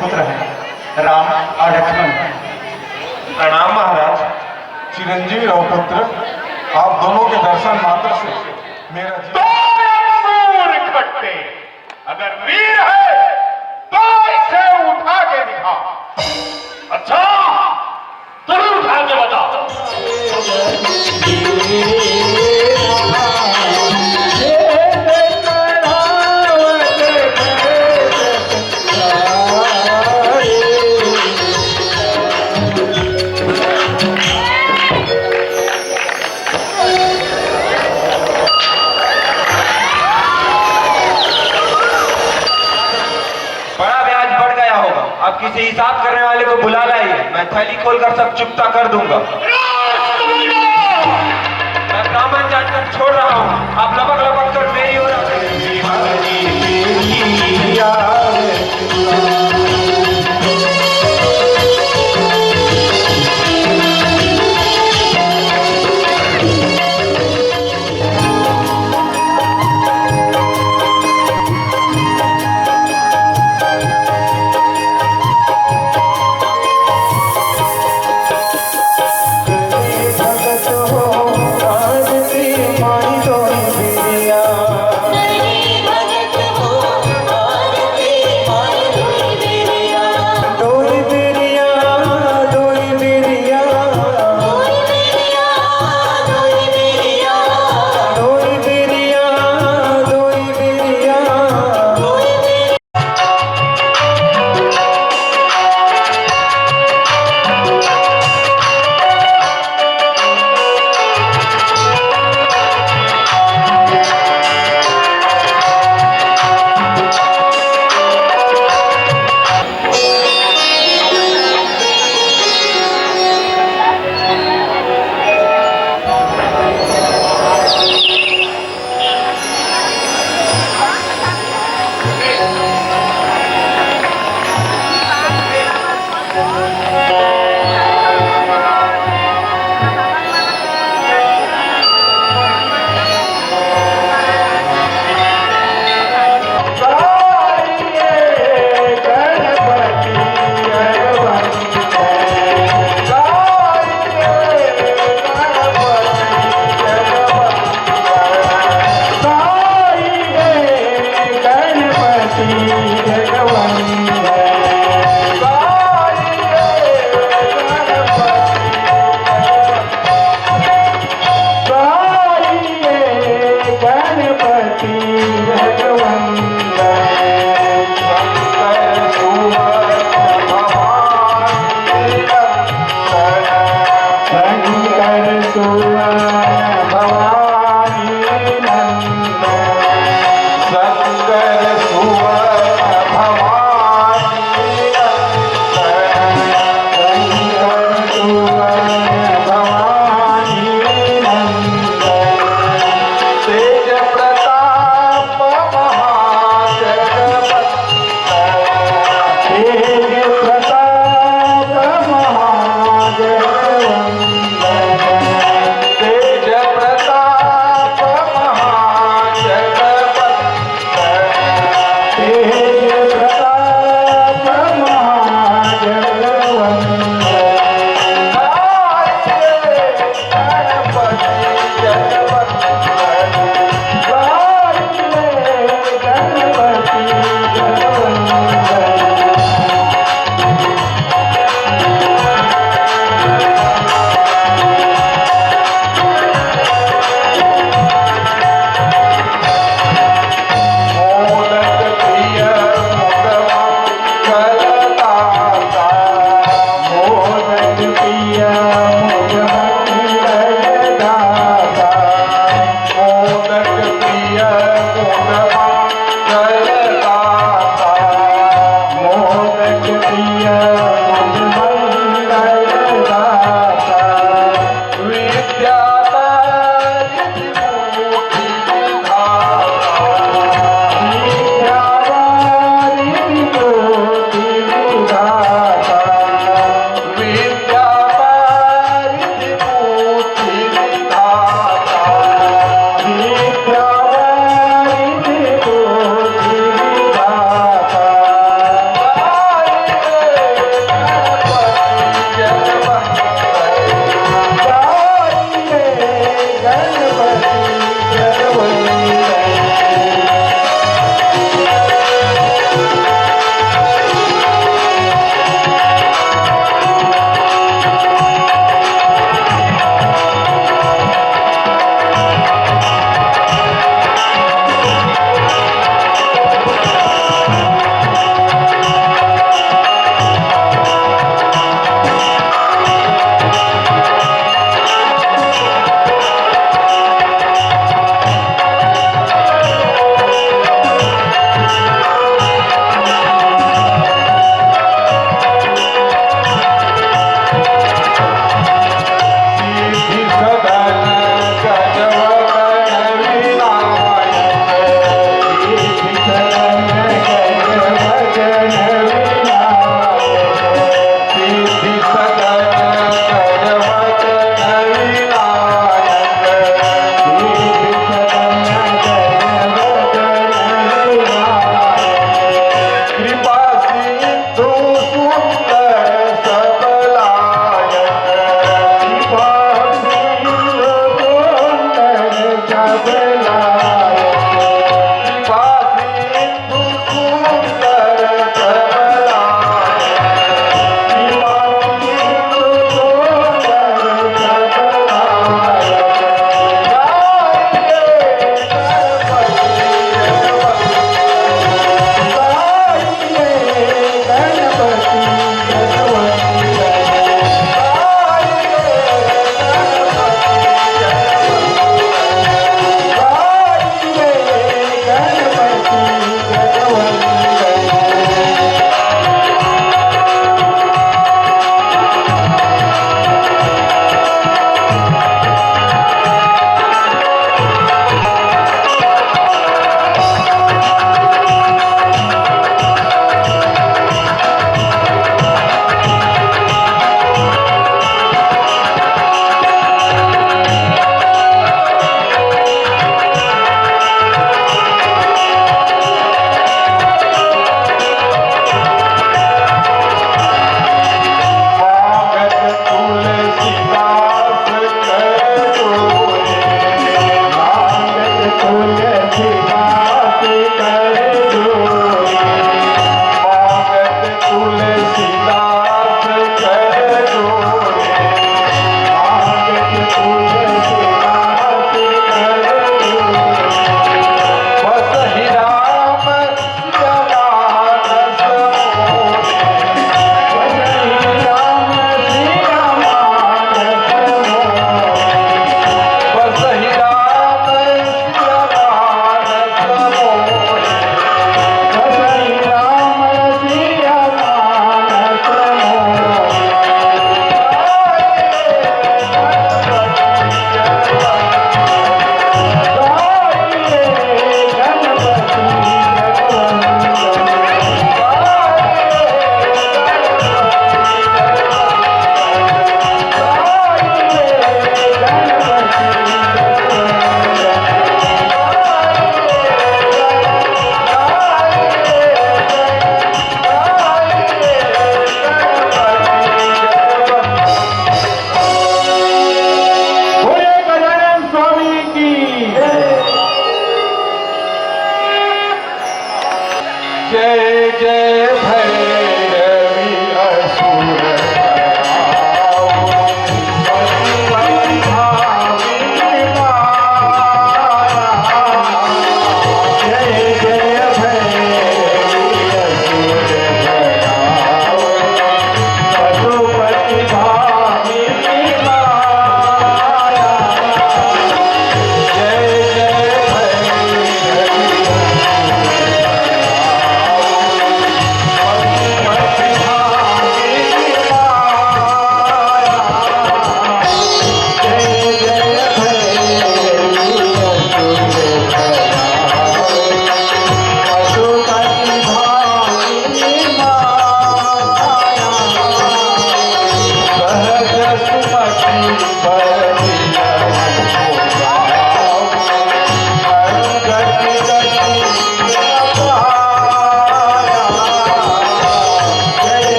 पुत्र हैं राम और लक्ष्मण। प्रणाम महाराज। चिरंजीवी रहो पुत्र, आप दोनों के दर्शन मात्र से मेरा इकट्ठे, अगर वीर है तो इसे उठा के दिखा। अच्छा जरूर उठा के बता। अब किसी हिसाब करने वाले को बुला लाइए, मैं थैली खोलकर सब चुकता कर दूंगा। मैं ब्राह्मण जानकर छोड़ रहा हूँ, आप लपक लपक कर मेरी ओर भगत हो और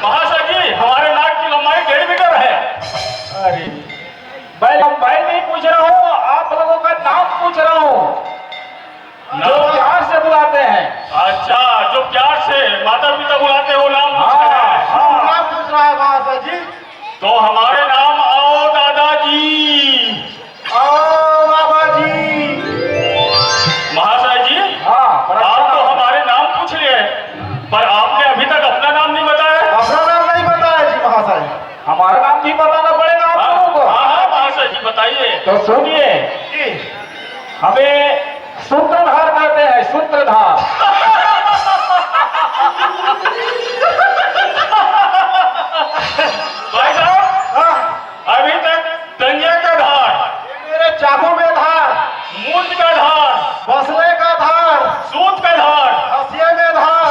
महाशय जी, हमारे नाक की लंबाई 1.5 मीटर है। अरे मैं लंबाई नहीं पूछ रहा हूँ, आप लोगों का नाम पूछ रहा हूँ, जो प्यार से बुलाते हैं। अच्छा, जो प्यार से माता पिता बुलाते हो, नाम पूछ रहे हैं। नाम पूछ रहा है महाशय जी। तो हमारे नाम आओ दादाजी। आओ बाबा जी। महाशय जी, हाँ, आप तो हमारे नाम पूछ लिए, पर आपने अभी तक अपना नाम नहीं बताया। अपना नाम नहीं बताया जी महाशय। हमारा नाम भी बताना पड़ेगा आप लोगों को। हाँ महाशय जी, बताइए। तो सुनिए, हमें सूत्रधार कहते हैं, सूत्रधार। भाई साहब, अभी तक दंगे का धार, मेरे चाकू में धार, मूंछ का धार, बसले का धार, सूत का धार, हंसिए में धार,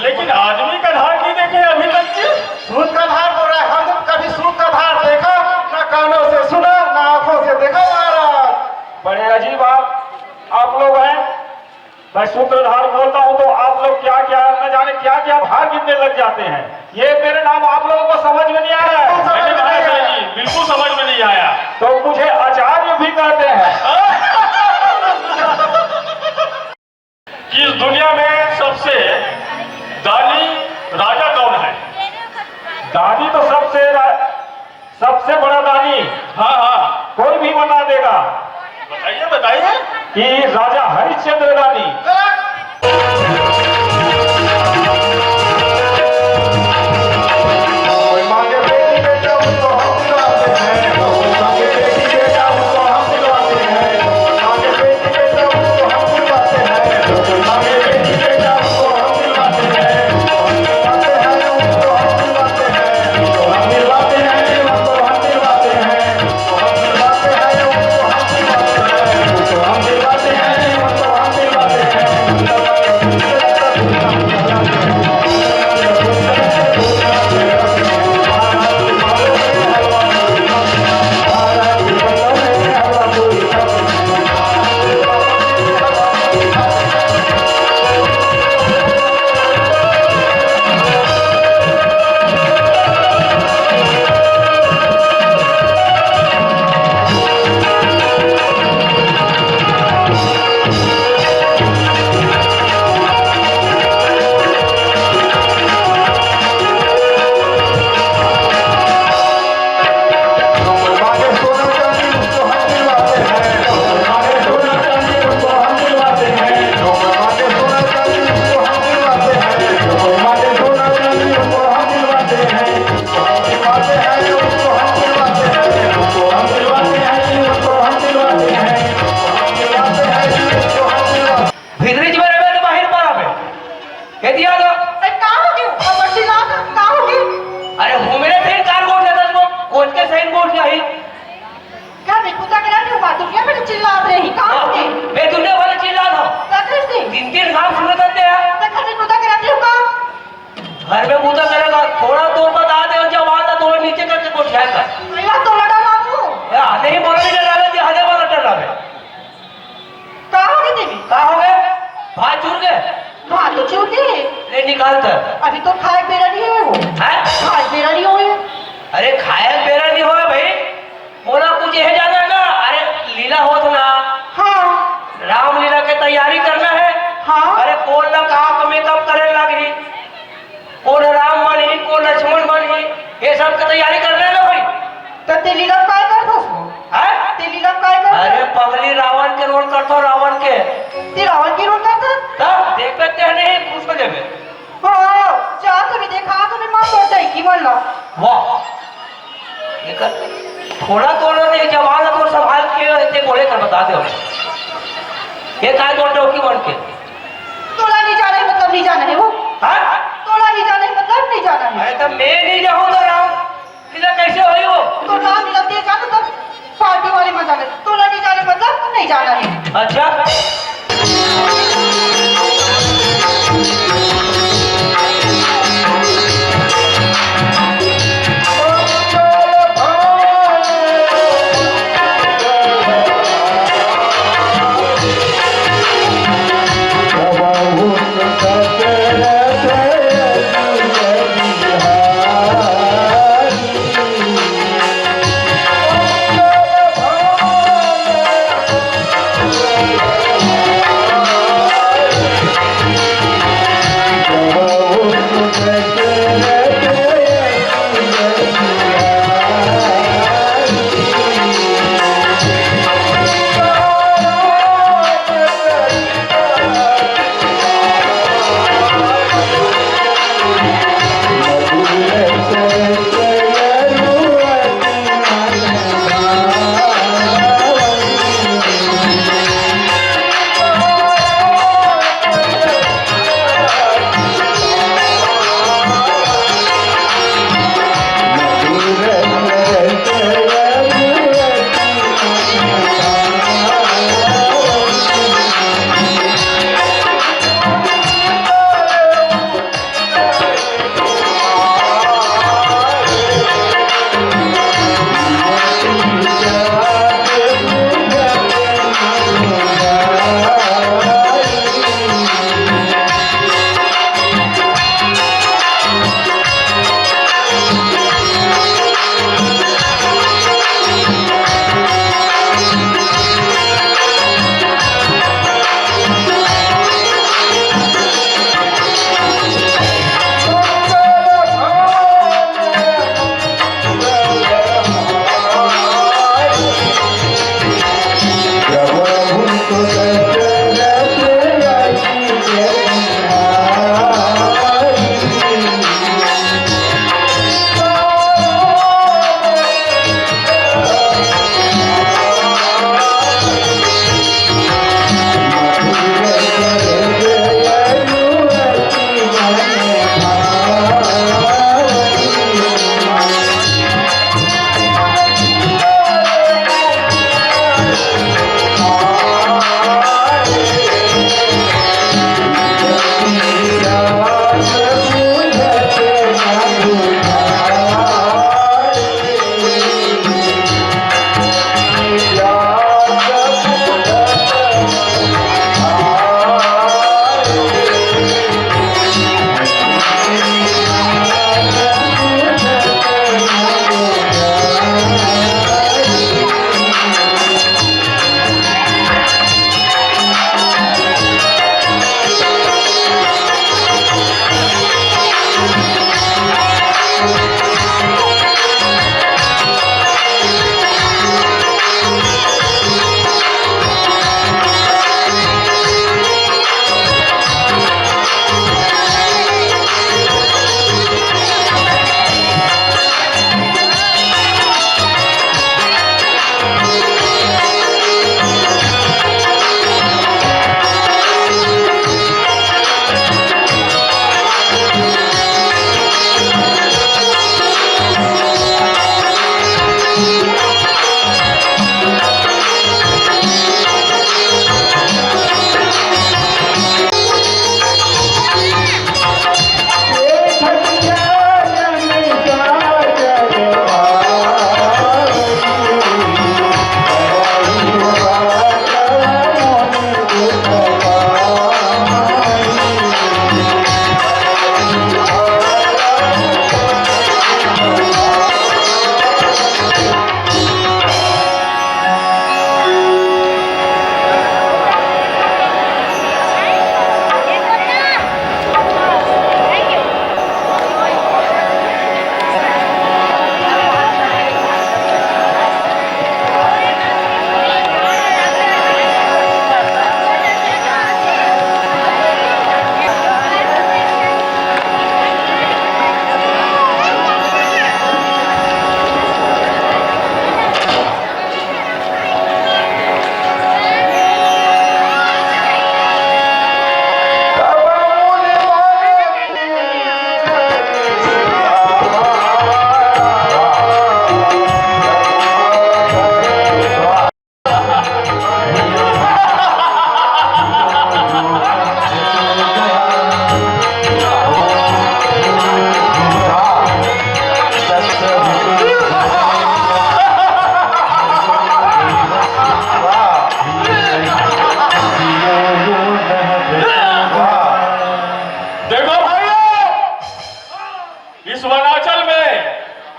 लेकिन आदमी का धार नहीं देखे अभी तक की। सूत का धार बोल रहा है। हम कभी सूत का धार देखा ना, कानों से सुना ना, आंखों से देखा महाराज। बड़े अजीब आप लोग हैं। मैं सूत्रधार बोलता हूँ तो आप लोग क्या क्या न जाने क्या क्या धार गिनने लग जाते हैं। ये मेरे नाम आप लोगों को समझ में नहीं आ रहा है। नहीं महाशय जी, बिल्कुल समझ में नहीं आया। तो मुझे आचार्य भी कहते हैं। कि इस दुनिया में सबसे दानी राजा कौन है? दानी तो सबसे बड़ा दानी हाँ हाँ, कोई भी बता देगा बताइए बताइए। कि राजा हरिश्चंद्र दानी। कोई मांगे बेटी बेटा उसको हम दिलवाते हैं, कोई मांगे बेटी बेटा उसको हम दिलवाते हैं, मांगे बेटी बेटा उसको हम दिलवाते हैं, कोई मांगे बेटी बेटा उसको हम दिलवाते हैं, उसको हम दिलवाते हैं, उसको हम दिलवाते हैं, उसको हम दिलवाते हैं, उसको हम दिलवाते हैं, उसको हम दिलवाते हैं, उसको हम दिलवाते हैं, उसको हम दिलवाते हैं। घर में मुंह करेगा, थोड़ा दूर पर आ दे, जब आता थोड़ा नीचे करके को ठहर कर। तो लड़ा बाबू आधे ही बोला नहीं डरा दे, आधे वाला डर रहा है। कहाँ हो गई देवी? कहाँ हो गए? भात चूर गए? भात तो चूर गए, ले निकाल कर। अभी तो खाए बेरा नहीं हुए वो। हैं? खाए बेरा नहीं हुए। अरे खाया बेरा नहीं हुआ भाई, बोला कुछ यह जाना है ना। अरे लीला होत ना, हाँ रामलीला की तैयारी करना है। हाँ। अरे कौन ना कहा मेकअप करे लगी, कौन राम बनी, कौन लक्ष्मण बनी, ये सब की तैयारी करना है ना भाई। तो तेली लोग काय करता उसको? हैं? तेली लोग काय करता? अरे पगली रावण के रोल करता, रावण के ते रावण की रोल करता? तब देख सकते हैं नहीं खुश हो जाए। हाँ जा तुम्हें देखा तुम्हें माँ तोड़ता ही की बोल लो। वाह, ये कर थोड़ा थोड़ा नहीं, जवान तो संभाल के इतने बोले कर बता दो। ये काय तोड़ दो की बन के तोड़ा नहीं जाना है मतलब नहीं जाना है वो। हाँ? तोड़ा नहीं जाना है मतलब नहीं जाना है। अरे तो मैं नहीं जाऊँ तो राम लीला कैसे हुई हो? तो राम लीला दे जाना तब पार्टी वाले मजा ले। तोड़ा नहीं जाने मतलब नहीं जाना है। अच्छा बहुत सत्य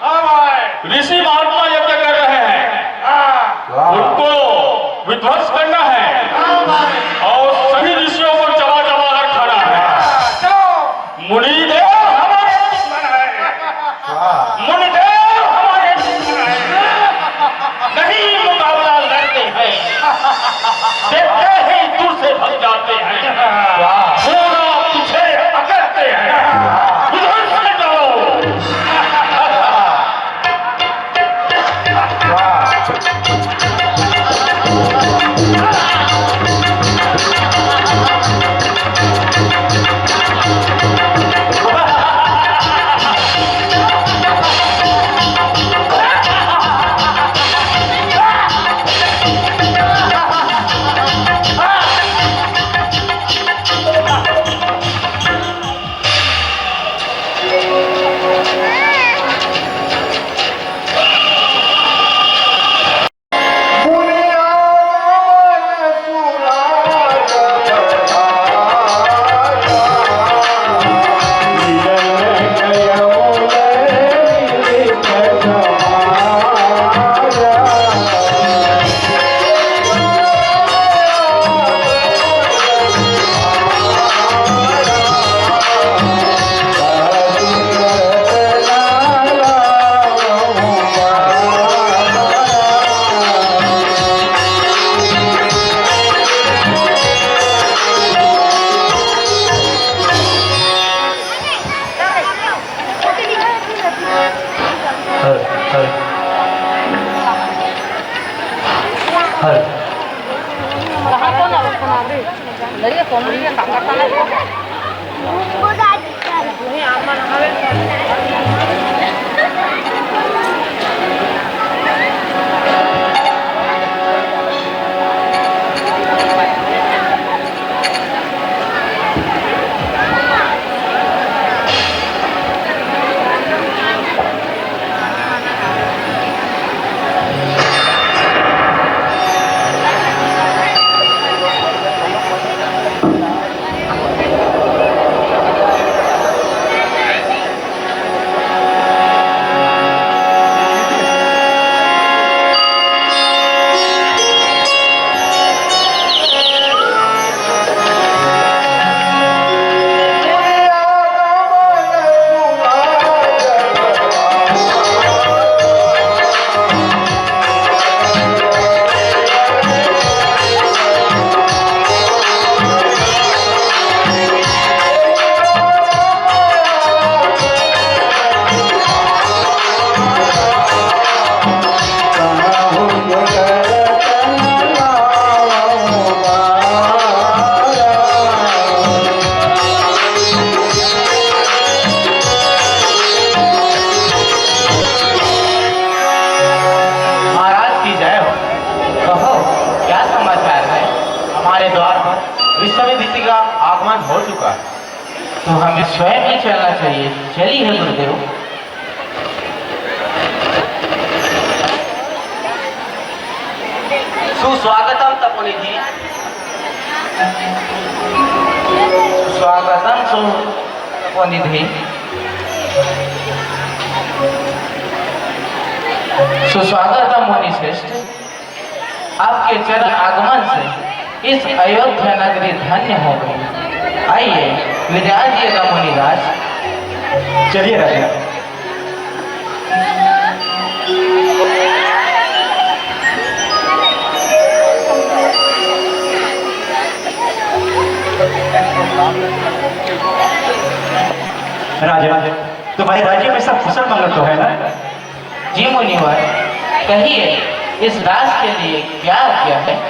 ऋषि महात्मा यज्ञ कर रहे हैं, उनको विध्वंस करना है और सभी ऋषियों को चबा चबा कर खाना है। मुनिदेव हमारे दुश्मन है, मुनिदेव हमारे दुश्मन है, नहीं मुकाबला लड़ते हैं, देखते ही दूर से भग जाते हैं, पूरा पीछे अकड़ते हैं। विध्वंस कर दो। आगमन हो चुका है, तो हमें स्वयं ही चलना चाहिए। चलिए गुरुदेव। सुस्वागतम तपोनिधि। स्वागतम तपोनिधि। सुस्वागतम मुनि श्रेष्ठ। आपके चरण आगमन से इस अयोध्या नगरी धन्य हो गई। आइए विराजिएगा मुनिराज। चलिए राजा। राजा, तुम्हारे राज्य में सब कुशल मंगल तो है ना? जी मुनिवर, कहिए इस राज के लिए क्या किया है?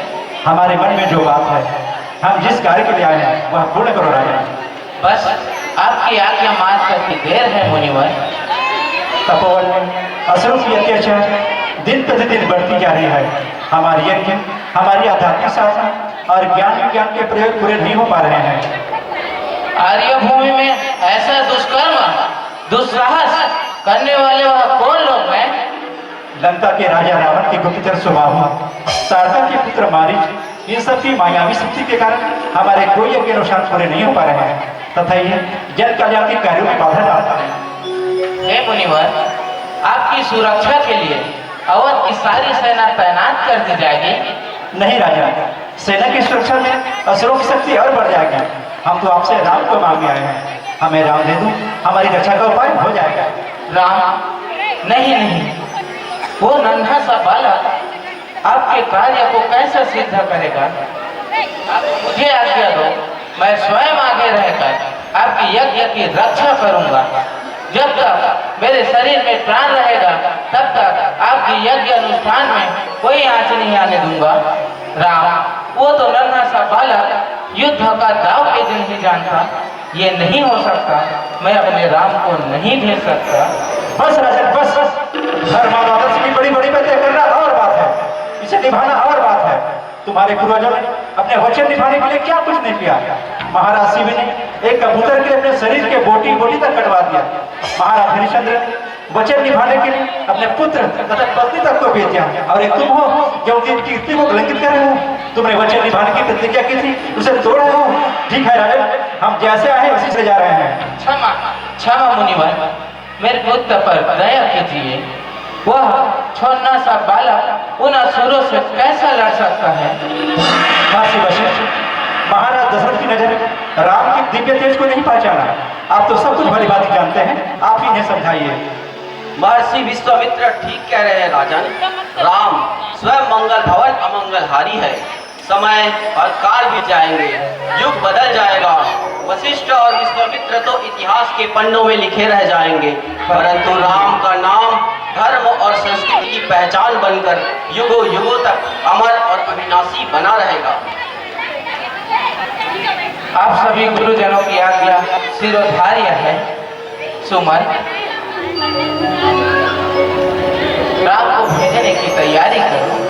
हमारे मन में जो बात है, हम जिस कार्य के लिए आए हैं वह पूर्ण करो राजा। बस आपकी आज्ञा मान करके देर है मुनिवर। तपोवन में असुरों की अत्याचार दिन प्रतिदिन बढ़ती जा रही है। हमारी यज्ञ, हमारी आध्यात्मिक साधना और ज्ञान विज्ञान के प्रयोग पूरे नहीं हो पा रहे हैं। आर्य भूमि में ऐसा दुष्कर्म दुस्साहस करने वाले वह कौन लोग हैं? लंका के राजा रावण के गुप्तचर सुबाहु, शारदा के पुत्र मारीच, इन सब की मायावी शक्ति के कारण हमारे कोई यज्ञ अनुष्ठान पूरे नहीं हो पा रहे हैं तथा ये जन कल्याण के कार्यों में बाधा डालता है। हे मुनिवर, आपकी सुरक्षा के लिए अवध की सारी सेना तैनात कर दी जाएगी। नहीं राजा, सेना की सुरक्षा में असुरों की शक्ति और बढ़ जाएगी। हम तो आपसे राम को मांगने आए हैं, हमें राम दे दो, हमारी रक्षा का उपाय हो जाएगा। राम? नहीं नहीं, वो नन्हा सा बालक आपके कार्य को कैसे सिद्ध करेगा? आप मुझे आज्ञा दो, मैं स्वयं आगे रहकर आपकी यज्ञ की रक्षा करूंगा। जब तक मेरे शरीर में प्राण रहेगा तब तक आपकी यज्ञ अनुष्ठान में कोई आंच नहीं आने दूंगा। राम, वो तो नन्हा सा बालक युद्ध का दाव के दिन ही जानता। ये नहीं हो सकता, मैं अपने राम को नहीं भेज सकता। बस राजा बस, धर्म और आदर्श की बड़ी बड़ी बातें करना और बात है, इसे निभाना और बात है। तुम्हारे पूर्वजों ने अपने वचन निभाने के लिए क्या कुछ नहीं किया। महाराज शिव ने एक कबूतर के लिए अपने शरीर के बोटी बोटी तक कटवा दिया। महाराज हरिश्चंद्र ने वचन निभाने के लिए अपने पुत्र तथा पत्नी तक को बेच दिया, और एक तुम हो जो उनकी कीर्ति को कलंकित कर रहे हो। तुमने वचन निभाने की प्रतिज्ञा की थी, उसे तोड़ रहे हो। ठीक है राजा, हम जैसे आए उसी से जा रहे हैं। क्षमा क्षमा मुनिवर, मेरे पुत्र पर दया कीजिए। वह छोटा सा बालक उन असुरों से कैसा लड़ सकता है? महर्षि वशिष्ठ, महाराज दशरथ की नजर राम की दिव्य तेज को नहीं पहचाना। आप तो सब कुछ भली भांति जानते हैं, आप ही इन्हें समझाइए। महर्षि विश्वामित्र ठीक कह रहे हैं राजन। राम स्वयं मंगल भवन अमंगलहारी है। समय और काल भी जाएंगे, युग बदल जाएगा। वशिष्ठ और विश्वामित्र तो इतिहास के पन्नों में लिखे रह जाएंगे, परंतु राम का नाम धर्म और संस्कृति की पहचान बनकर युगों युगों तक अमर और अविनाशी बना रहेगा। आप सभी गुरुजनों की आज्ञा शिरोधार्य है। सुमन, राम को भेजने की तैयारी करो।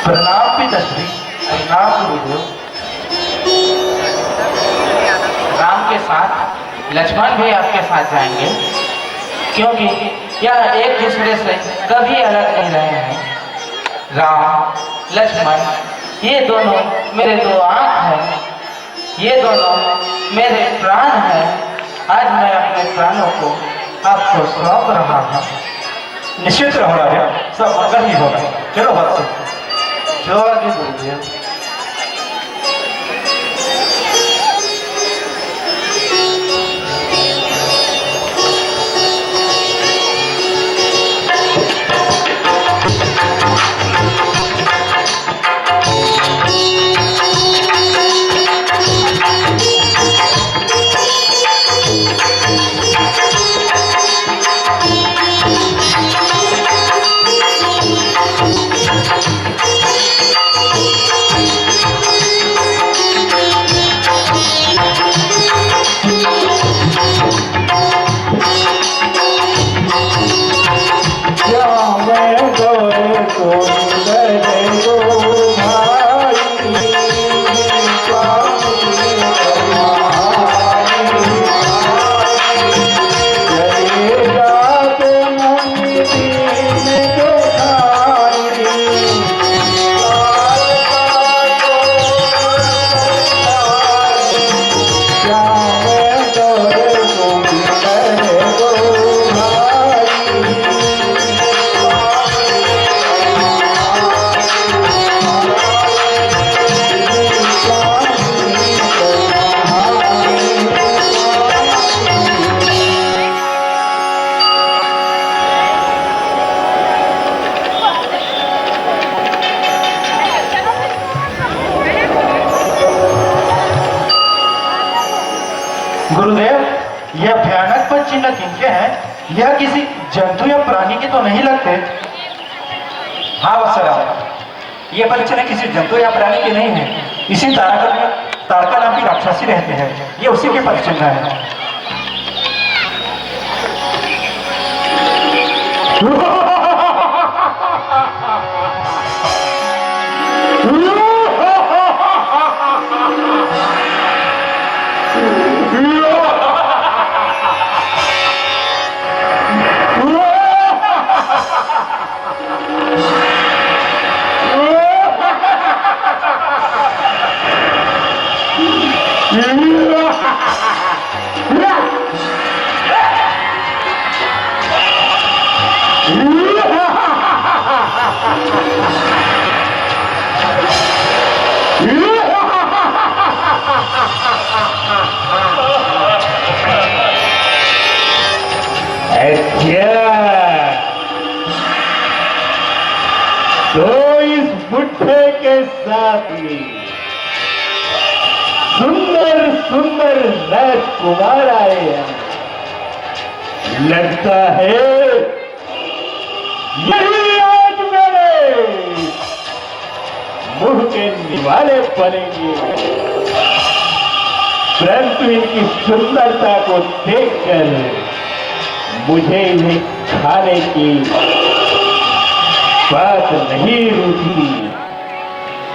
प्रणाम पिताश्री। प्रणाम गुरुदेव। राम के साथ लक्ष्मण भी आपके साथ जाएंगे, क्योंकि यह एक दूसरे से कभी अलग नहीं रहे हैं। राम लक्ष्मण, ये दोनों मेरे दो आँख हैं, ये दोनों मेरे प्राण हैं। आज मैं अपने प्राणों को आपको सौंप रहा हूँ। निश्चित रहो राजा, सब मंगल ही होगा। चलो भक्त, जो आगे गुरुदेव। गुरुदेव, यह भयानक पद चिन्ह किनके हैं? यह किसी जंतु या प्राणी के तो नहीं लगते? हाँ वत्सराम, यह पद चिन्ह किसी जंतु या प्राणी के नहीं है। इसी तारागढ़ में तारका नाम की राक्षसी रहते हैं, ये उसी के पद चल रहा है। तो इस बुढ़े के साथ में सुंदर सुंदर राजकुमार आए हैं। लगता है यही आज मेरे मुंह के निवाले बनेंगे, परंतु इनकी सुंदरता को देखकर मुझे इन्हें खाने की बात नहीं रुकी।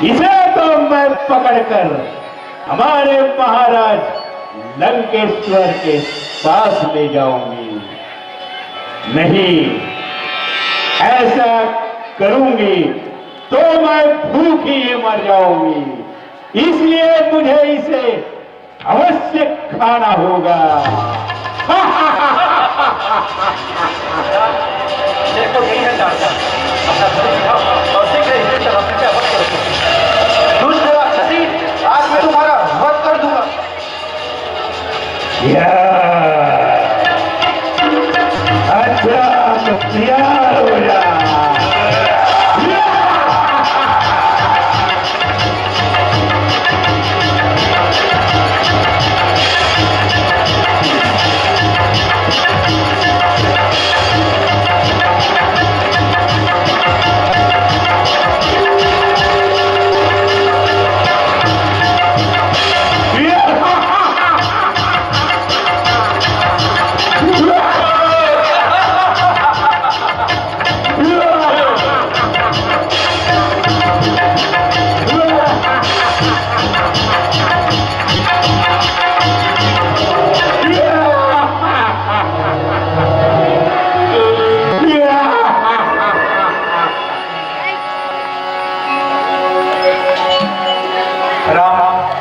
इसे तो मैं पकड़कर हमारे महाराज लंकेश्वर के पास ले जाऊंगी। नहीं, ऐसा करूंगी तो मैं भूखी ही मर जाऊंगी, इसलिए मुझे इसे अवश्य खाना होगा। देखो यही है तारका, अपना धनुष दिखाओ और शीघ्र इसे चलाने से अवश्य रखो। दुष्ट राक्षसी, आज मैं तुम्हारा वध कर दूंगा। अच्छा तो तैयार हो जा।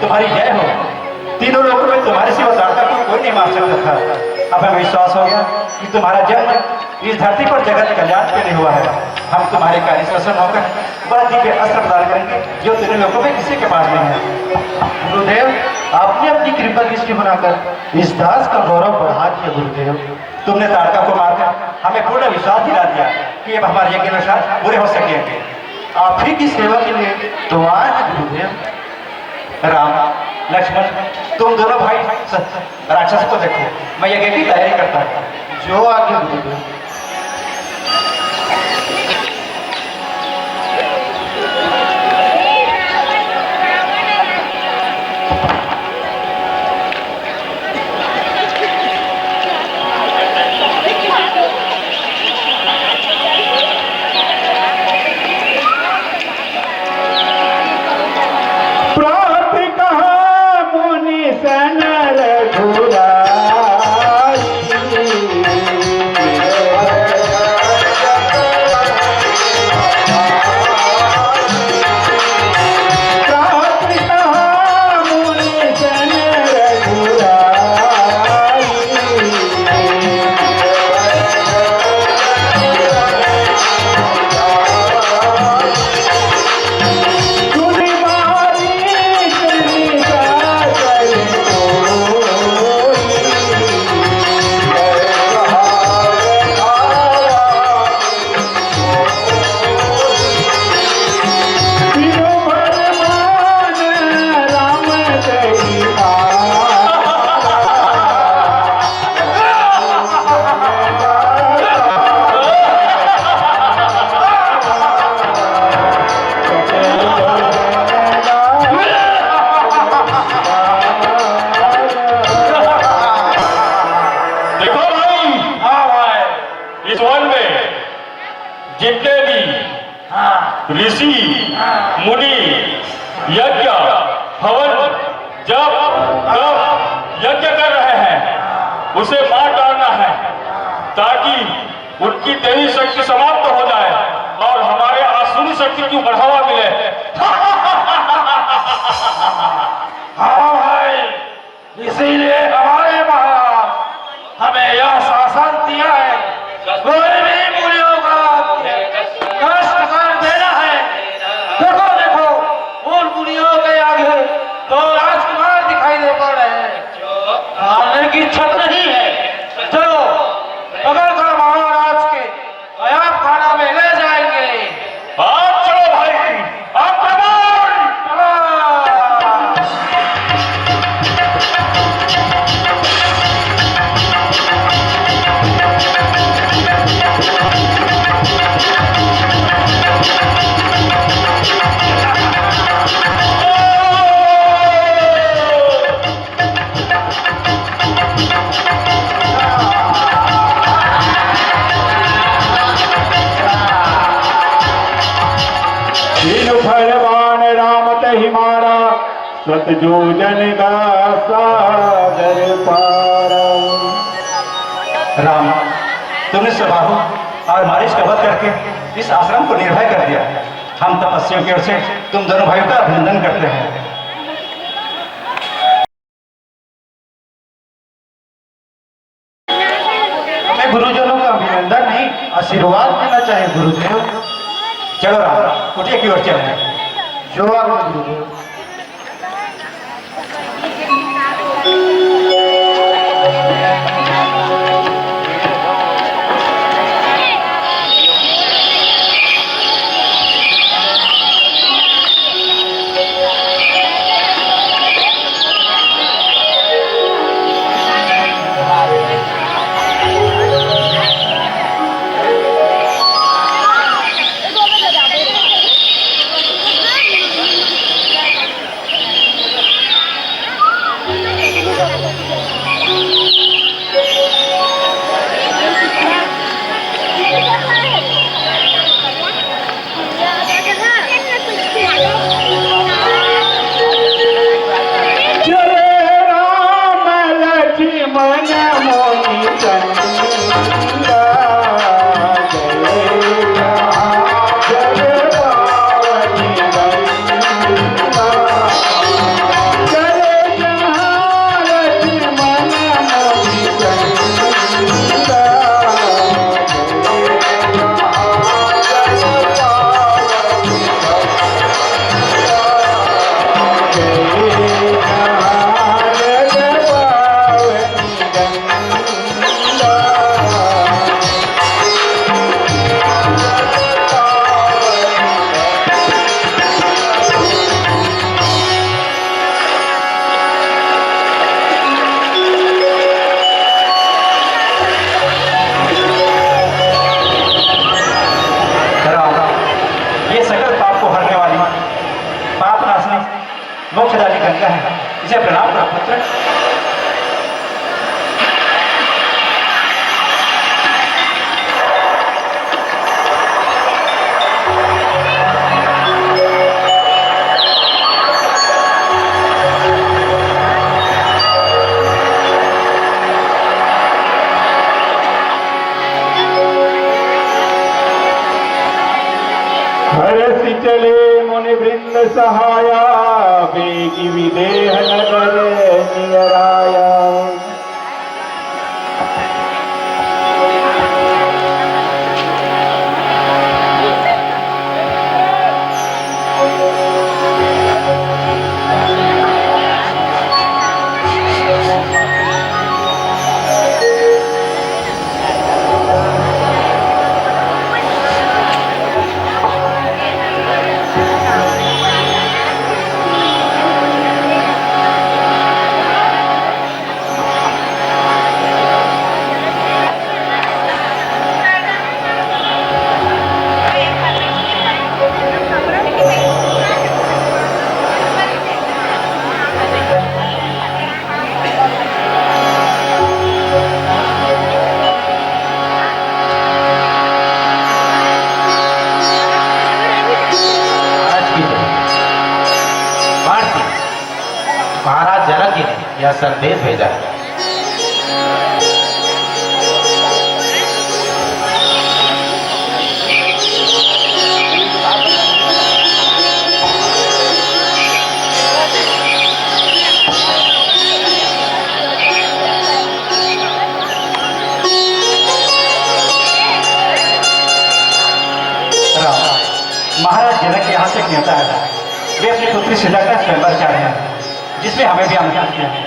तुम्हारी जय हो। तीनों लोगों में तुम्हारे सिवा तारका को कोई नहीं मार सकता था। अब हमें विश्वास हो गया कि तुम्हारा जन्म इस धरती पर जगत कल्याण के लिए हुआ है। हम तुम्हारे कार्य प्रसन्न होकर बड़ा दिव्य अस्त्र प्रदान करेंगे जो तीनों लोगों में किसी के पास नहीं है। गुरुदेव, आपने अपनी कृपा दृष्टि बनाकर इस दास का गौरव बढ़ा दिया। गुरुदेव, तुमने तारका को मारकर हमें पूर्ण विश्वास दिला दिया कि अब हमारे यज्ञ अनुसार पूरे हो सकेंगे। आप ही की सेवा के लिए तो आए हैं गुरुदेव। राम, लक्ष्मण, तुम दोनों भाई राक्षस को देखो, मैं यज्ञ की तैयारी करता हूँ। जो आगे गुरुदेव। ऋषि मुनि यज्ञ हवन जब तब यज्ञ कर रहे हैं, उसे मार डालना है ताकि उनकी दैवी शक्ति समाप्त हो जाए और हमारे आसुरी शक्ति को बढ़ावा मिले। हाँ भाई, इसीलिए हमारे महाराज हमें यह शासन दिया है, कोई भी मुनियों का कष्ट कर देना है। देखो देखो, उन मुनियों के आगे दो राजकुमार दिखाई दे पड़ रहे हैं, मारने की इच्छा नहीं है। चलो बगल का महाराज के अयाब खाना में ले जाएंगे। आज चलो भाई, आक्रमण! तीन फलवान राम तहि मारा, सतजोजन का सागर पारा। राम, तुमने स्वभाव और मारिश का वध करके इस आश्रम को निर्भय कर दिया। हम तपस्वियों की ओर से तुम दोनों भाइयों का अभिनंदन करते हैं। हमें गुरुजनों का अभिनंदन नहीं, आशीर्वाद देना चाहिए गुरुदेव। चलो राम, कुटिया की ओर चलें। जो गुरुदेव। मोक्षदायी गंगा है, इसे प्रणाम करो पुत्र। हरसि चले मुनि वृंद सहाया, बेगी विदेह नगर नियराया। महाराज जनक जी ने यह संदेश भेजा है। महाराज जनक यहाँ से न्योता है, वे अपनी पुत्री सुजाता का स्वयंवर चाह रहे हैं, जिसमें हमें भी आमंत्रित किया है।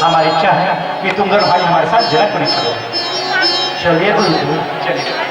हमारी इच्छा है कि तुम दोनों भाई हमारे साथ जनकपुरी चलो। चलिए गुरु, चलिए।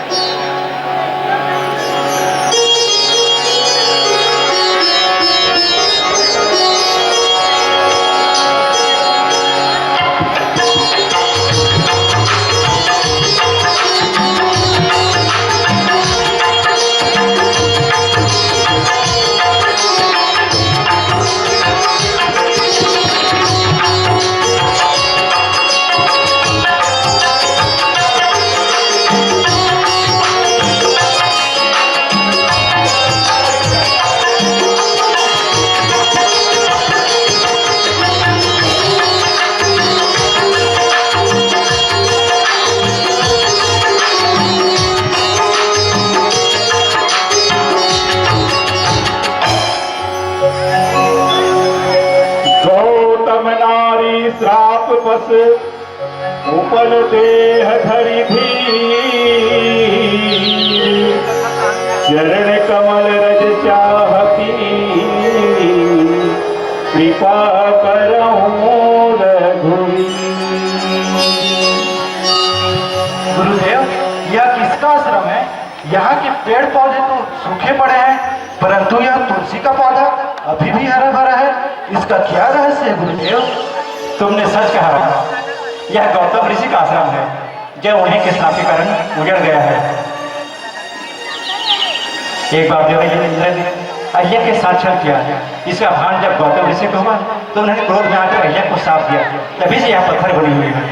श्राप बस उपल देह धरि धीर, चरण कमल रज चाहती, कृपा करहूं रघुवीर। गुरुदेव, यह किसका आश्रम है? यहाँ के पेड़ पौधे तो सूखे पड़े हैं, परंतु यह तुलसी का पौधा अभी भी हरा भरा है। इसका क्या रहस्य है गुरुदेव? तुमने सच कहा, यह गौतम ऋषि का आश्रम है, जो उन्हीं के श्राप के कारण उजड़ गया है। एक बार देव इंद्र ने अय्या के साथ छल किया। इसका भान जब गौतम ऋषि को हुआ तो उन्होंने क्रोध में आकर अय्या को साफ दिया, तभी से यह पत्थर बनी हुई है।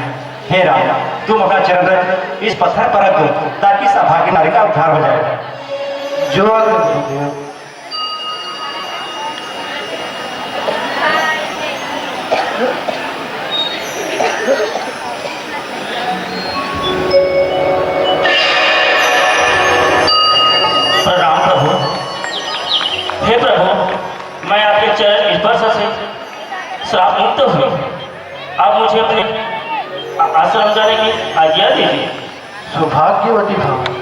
हे राम, तुम अपना चरण रख इस पत्थर पर रख दो, ताकि इस अभागी नारी का उद्धार हो जाए। जो गुरुदेव। प्रणाम प्रभु। हे प्रभु, मैं आपके चरण स्पर्श से श्राप मुक्त हुई। आप मुझे अपने आश्रम जाने की आज्ञा दीजिए। सौभाग्यवती भव।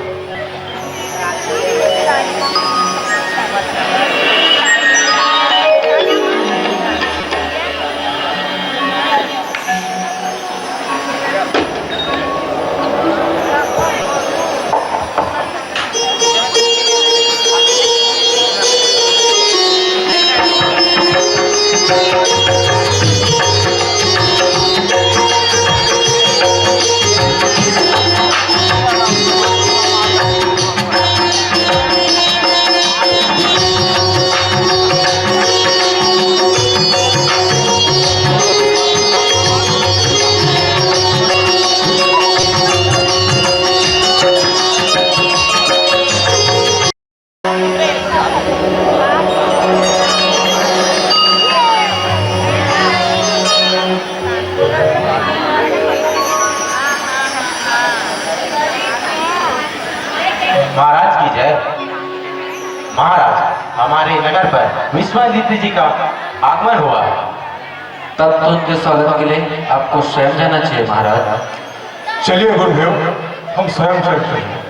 महाराज की जय। महाराज, हमारे नगर पर विश्वादित्य जी का आगमन हुआ है। तब तो उनके स्वागत के लिए आपको स्वयं जाना चाहिए महाराज। चलिए गुरुदेव, हम स्वयं चलते हैं।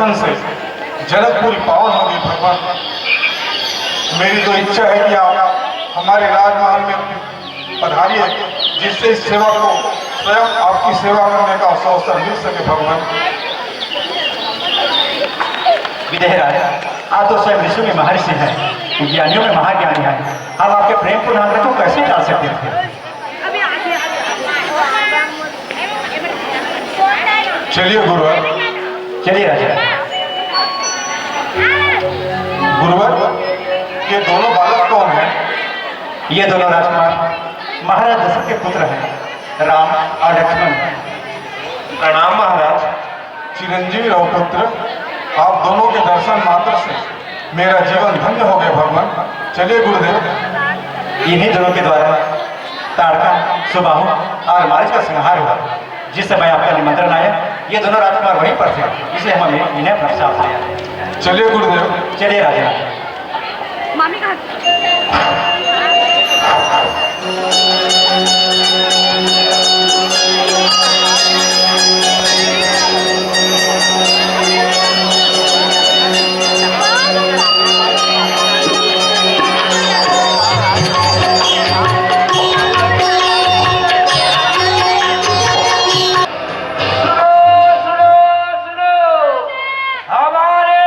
दर्शन से जनकपुरी पावन होगी भगवान। मेरी तो इच्छा है कि आप हमारे राजमहल में पधारिए, जिससे इस सेवा को स्वयं आपकी सेवा करने का अवसर मिल सके भगवान। विदेहराज, आप तो स्वयं ऋषि में महर्षि हैं, ज्ञानियों में महाज्ञानी हैं। हम आपके प्रेम को नागरिक को कैसे टाल सकते थे? चलिए गुरुवर। चलिए राजा। गुरुवर, ये दोनों बालक कौन हैं? ये दोनों राजकुमार महाराज दशरथ के पुत्र हैं, राम और लक्ष्मण। प्रणाम महाराज। चिरंजीवी रघुपुत्र, आप दोनों के दर्शन मात्र से मेरा जीवन धन्य हो गया भगवान। चलिए गुरुदेव। इन्हीं दोनों के द्वारा ताड़का, सुबाहु और मारिच का संहार हुआ। जिस समय आपका निमंत्रण आया, ये दोनों राजकुमार वहीं पर थे, इसलिए हम इन्हें अपने साथ ले आए। चलिए गुरुदेव। चलिए राजा। मामी कहाँ? हमारे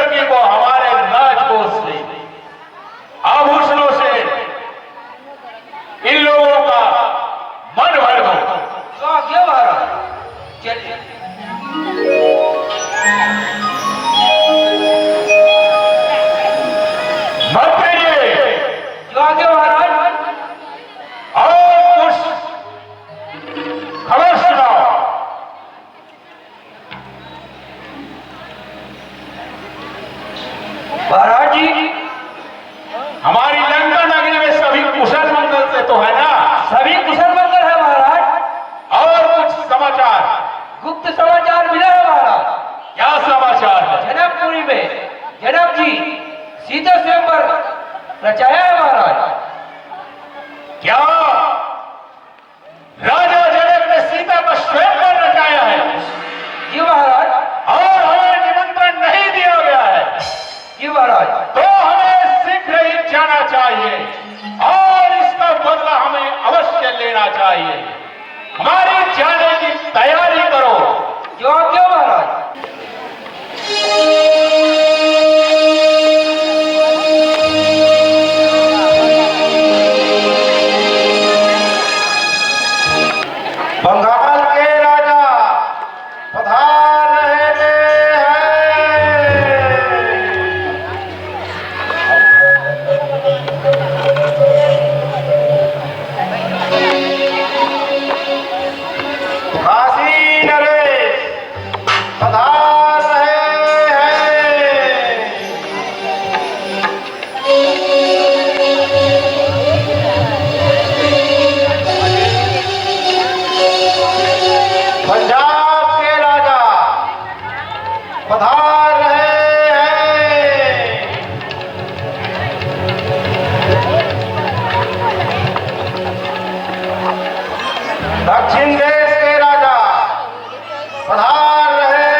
लड़की को हमारे राजकोष से आभूषणों से इन लोगों का मन भर दो। तो क्यों महाराज? चलिए। मत करिए। जो आगे महाराज? और कुछ खबर सुनाओ। महाराज जी, हमारी लंका नगरी में सभी कुशल मंगल से तो है ना? सभी कुशल मंगल है महाराज। और कुछ समाचार? गुप्त समाचार मिला है महाराज। क्या समाचार है? जनकपुरी में जनक जी सीता स्वयंवर रचाया है महाराज। क्या राजा जनक ने सीता का स्वयंवर रचाया है? जी महाराज। और हमें निमंत्रण नहीं दिया गया है? जी महाराज। तो हमें शीघ्र ही जाना चाहिए और इसका बदला हमें अवश्य लेना चाहिए। हमारी जाने की तैयारी करो। जो क्यों महाराज? बंगाल के राजा पधार रहे हैं। काशी नरेश पधार रहे हैं। पंजाब के राजा पधार रहे हैं। दक्षिण देश के राजा पधार रहे हैं।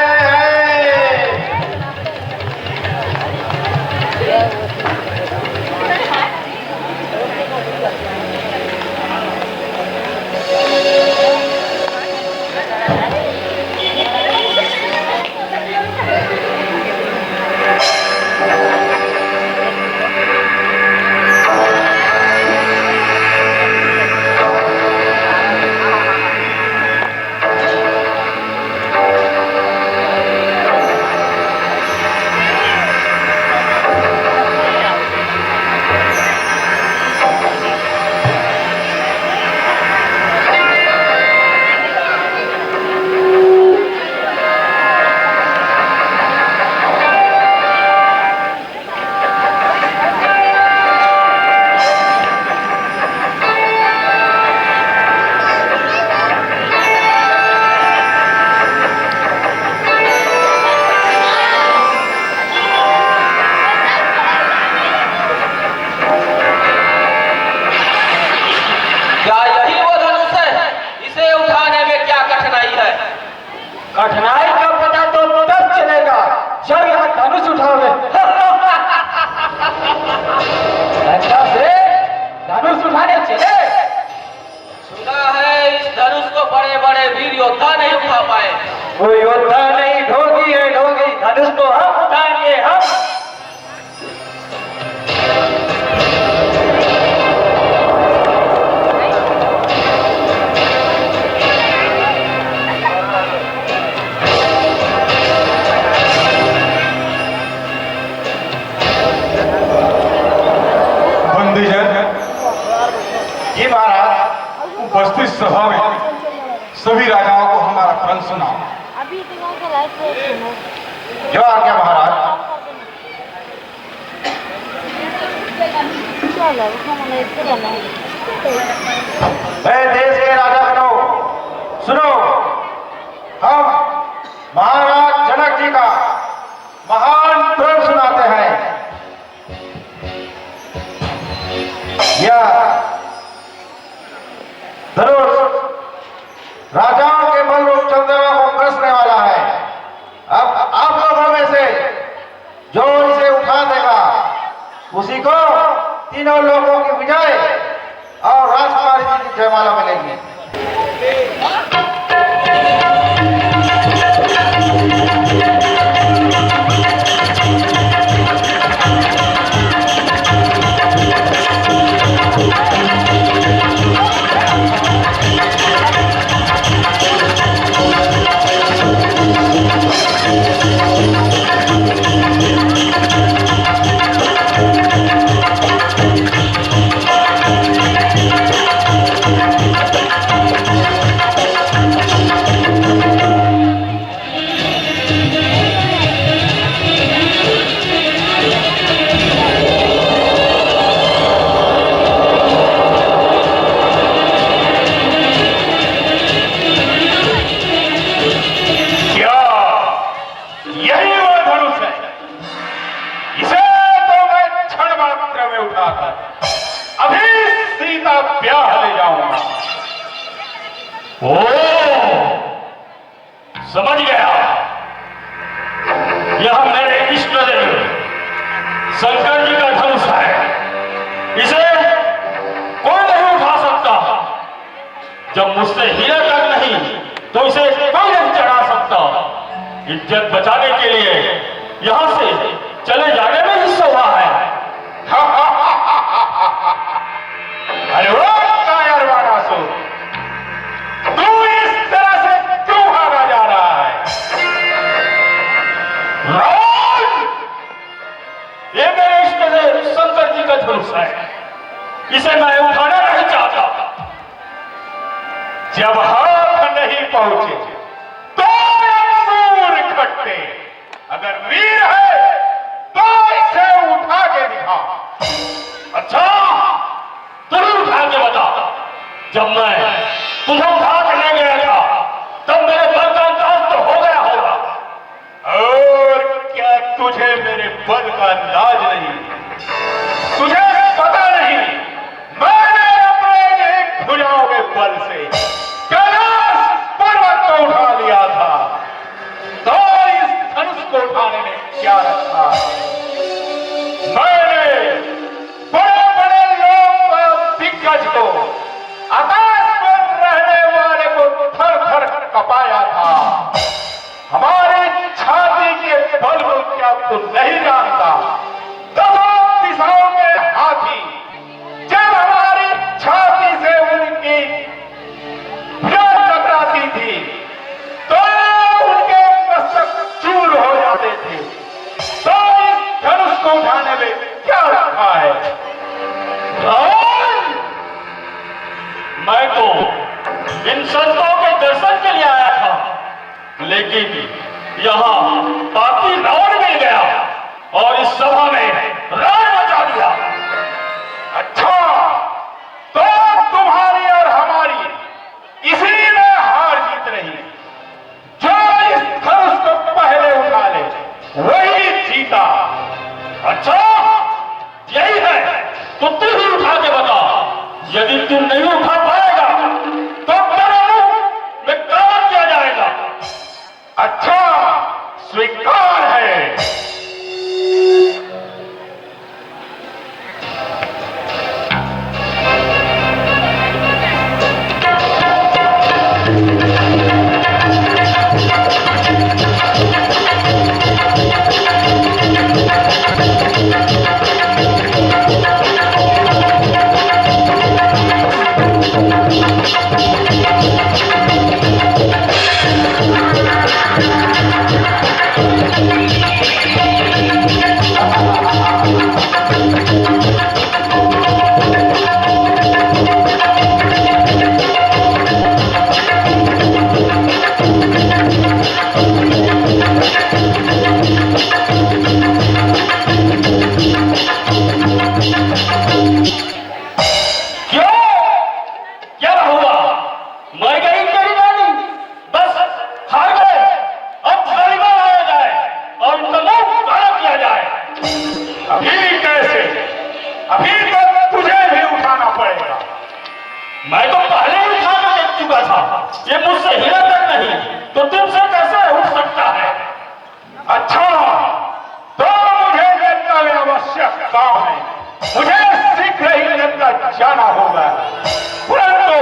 क्या यही वो धनुष है? इसे उठाने में क्या कठिनाई है? कठिनाई का पता तो तब चलेगा जब यहाँ धनुष उठाओगे। अच्छा से धनुष उठाने चले। सुना है इस धनुष को बड़े बड़े वीर योद्धा नहीं उठा पाए। वो योद्धा नहीं, ढोगी है ढोगी। धनुष तो हम उठाएंगे, हम। जी महाराज, उपस्थित सभा में सभी राजाओं को हमारा प्रण सुनाओ। अभी तो का लाइफ सुनो। जो आज्ञा महाराज। चलो हम लेते रहना है। देश के राजा बनो, सुनो। हम महाराज जनक जी का महान प्रण सुनाते हैं। यह धनुष राजाओं के बल रूप चंद्रमा को कसने वाला है। अब आप लोगों में से जो इसे उठा देगा उसी को तीनों लोगों की विजय और राजकुमारी जी की जयमाला मिलेगी। ओ, समझ गया। यह मेरे इष्ट देव शंकर जी का धनुष है। इसे कोई नहीं उठा सकता। जब मुझसे हीरा तक नहीं तो इसे कोई नहीं चढ़ा सकता। इज्जत बचाने के लिए यहां से चले जाने में ही शोभा है। अरे वो कायर वारासुर, तू इस तरह से क्यों भागा जा रहा है? राम! ये मेरे इष्ट देव शंकर जी का धनुष है। इसे मैं उठाना नहीं चाहता। जब हाथ नहीं पहुंचे तो अंगूर खट्टे। अगर वीर है तो इसे उठा के दिखा। अच्छा, तुम उठा के बता। जब मैं तुझे उठा के ले गया था तब मेरे बल का अंदाज तो हो गया होगा। और क्या तुझे मेरे बल का अंदाज नहीं? तुझे पता नहीं मैंने अपने एक भुजाओं के बल से कैलाश पर्वत को उठा लिया था। तो इस धनुष को उठाने में क्या रखा? मैंने बड़े बड़े लोग दिग्गज को, आकाश पर रहने वाले को थर थर कपाया था। हमारी छाती के बल को क्या तू नहीं जानता? दसों दिशाओं के हाथी जब हमारी छाती से उनकी टकराती थी तो उनके मस्तक चूर हो जाते थे। तो इस धनुष को उठाने में क्या रखा है? मैं तो इन संतों के दर्शन के लिए आया था, लेकिन यहाँ पापी रावण मिल गया और इस सभा में राज मचा दिया। अच्छा, तो तुम्हारी और हमारी इसी में हार जीत रही। जो इस धनुष को पहले उठा ले वही जीता। अच्छा, यही है तो तू ही उठा के बता। यदि तू नहीं उठा पाएगा तो तेरे मुंह में काला किया जाएगा। अच्छा, स्वीकार है। ये मुझसे हिला तक नहीं तो तुमसे कैसे उठ सकता है? अच्छा, तो मुझे जनता में आवश्यक काम है। मुझे शीघ्र ही जनता जाना होगा। परंतु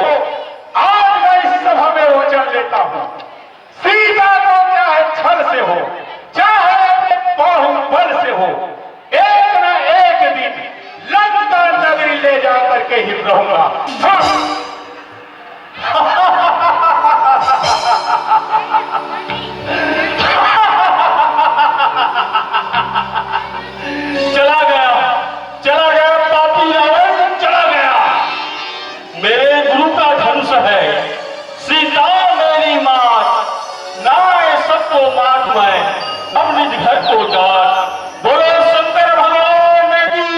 आज मैं इस सभा में वचन लेता हूँ, सीता को चाहे छल से हो चाहे अपने बाहुबल से हो, एक न एक दिन लंका नगरी ले जाकर के ही रहूंगा। चला गया पापी रावण, चला गया। मेरे गुरु का धनुष है, सीता मेरी मात, नाय सबको मात मैं, अब निज घर को जात। बोलो शंकर भगवान की।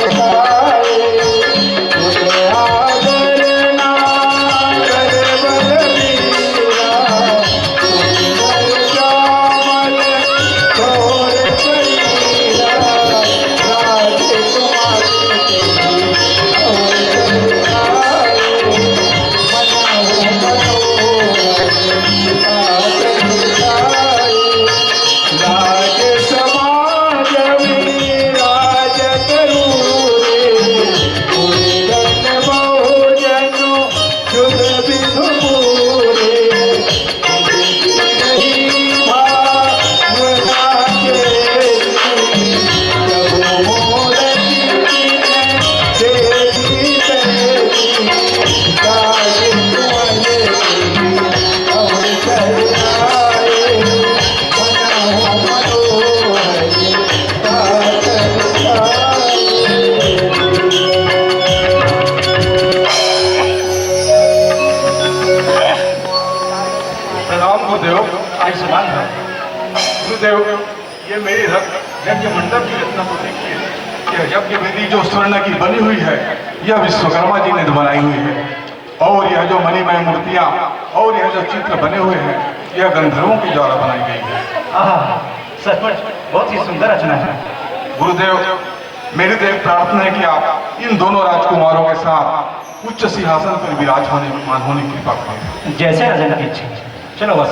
मनोहर प्रणाम गुरुदेव। आयुष्मान भव। गुरुदेव, ये मेरी यज्ञ मंडप की रचना तो देखिए। यह यज्ञ वेदी जो स्वर्ण की बनी हुई है, यह विश्वकर्मा जी ने बनाई हुई है। और यह जो मणिमय मूर्तियाँ और यह जो चित्र बने हुए हैं, यह गंधर्वों के द्वारा बनाई गई है। सचमुच बहुत ही सुंदर रचना है। गुरुदेव, मेरी तो एक प्रार्थना है कि आप इन दोनों राजकुमारों के साथ उच्च सिंहासन पर विराजमान होने की कृपा करें। जैसे राजन की इच्छा। चलो बस।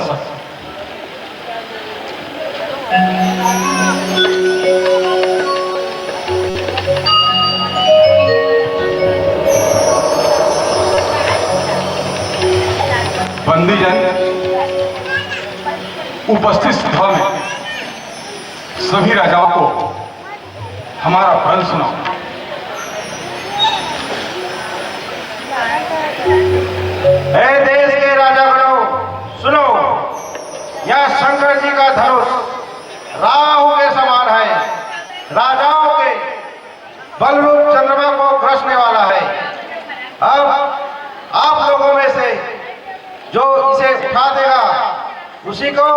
बंदीजन, उपस्थित सभा में सभी राजाओं को हमारा प्रण सुनाओ। हे देश के राजागणों, सुनो। यह शंकर जी का धनुष राहु के समान है। राजाओं के बलरूप चंद्रमा को ग्रसने वाला है। अब आप लोगों में से जो इसे उठा देगा, उसी को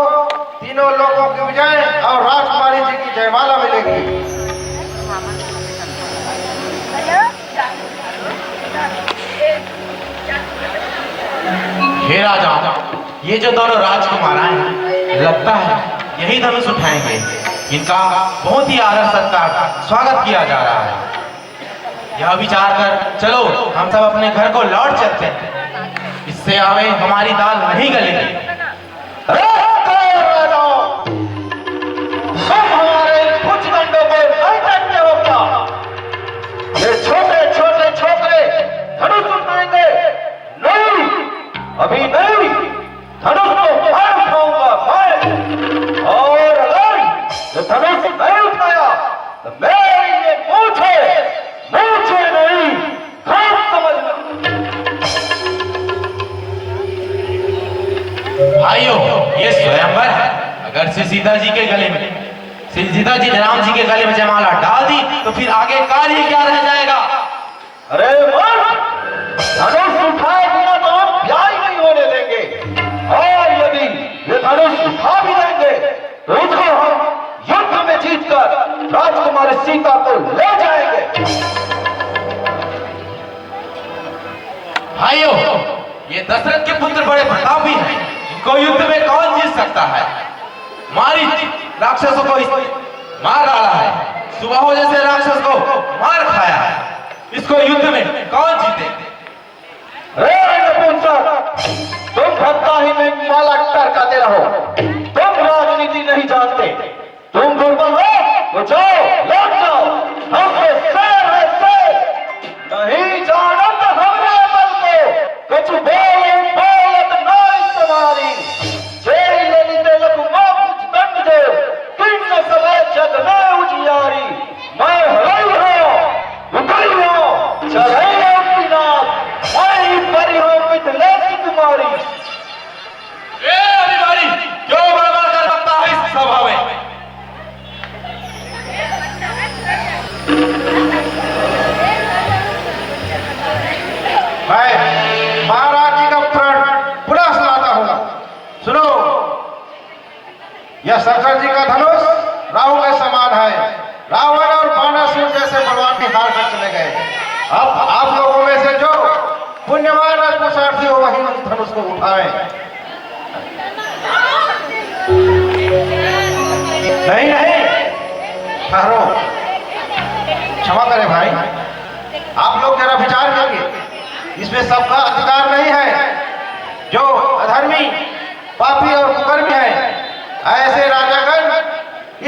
तीनों लोगों की विजय और राजकुमारी जी की जयमाला मिलेगी। हे राजा, ये जो दोनों राजकुमार हैं, लगता है यही धनुष उठाएंगे। इनका बहुत ही आदर सत्कार स्वागत किया जा रहा है। यह विचार कर चलो हम सब अपने घर को लौट चलते हैं। इससे आवे हमारी दाल नहीं गलेगी। हमारे कुछ दंडों को नहीं देखते हो क्या? ये छोटे छोटे छोकरे धनुष उठाएंगे? नहीं, अभी नहीं। धनुष तो मैं उठाऊंगा, मैं। और अगर ये धनुष नहीं उठाया तो मेरी ये मूंछे नहीं, घास समझना। भाइयों, ये स्वयंवर है। अगर श्री सीता जी के गले में, श्री सीता जी ने राम जी के गले में जयमाला डाल दी तो फिर आगे कार्य क्या रह जाएगा? अरे धनुष उठाए बिना तो हम ब्याह ही नहीं होने देंगे। और यदि ये धनुष उठा भी लेंगे तो उसको हम युद्ध में जीतकर राजकुमारी सीता को ले जाएंगे। भाइयों, ये दशरथ के पुत्र बड़े प्रतापी हैं। इनको युद्ध में कौन जीत सकता है? मारीच राक्षसों को मार डाला है। सुबह हो जैसे राक्षस को मार खाया है। इसको युद्ध में कौन जीते? तुम भक्ता ही में माला टरकाते रहो। तुम राजनीति नहीं जानते। तुम दुर्बल हो तो जाओ, लौट जाओ। हम तो शेर है, शेर। नहीं जानत हमने बल को, कुछ बोलत नहीं तुम्हारी। जेल लेते लग कुछ दंड दे, किन्न समय जग में उजियारी। मैं हरई हूँ, उतरी हूँ, चढ़ई कुमारी। अधिकारी क्यों बड़बड़ कर सकता है इस सभा में? मैं महाराज जी का प्रण पुनः सुनाता हूँ। सुनो। यह शंकर जी का धनुष राहु के समान है। रावण और बाणासुर जैसे बलवान भी हार कर चले गए। अब आप लोगों में से जो पुण्यवान और पुरुषार्थी हो, वही उस धनुष को उठाए। नहीं नहीं, ठहरो। क्षमा करें भाई, आप लोग जरा विचार करिए। इसमें सबका अधिकार नहीं है। जो अधर्मी, पापी और कुकर्मी है, ऐसे राजागण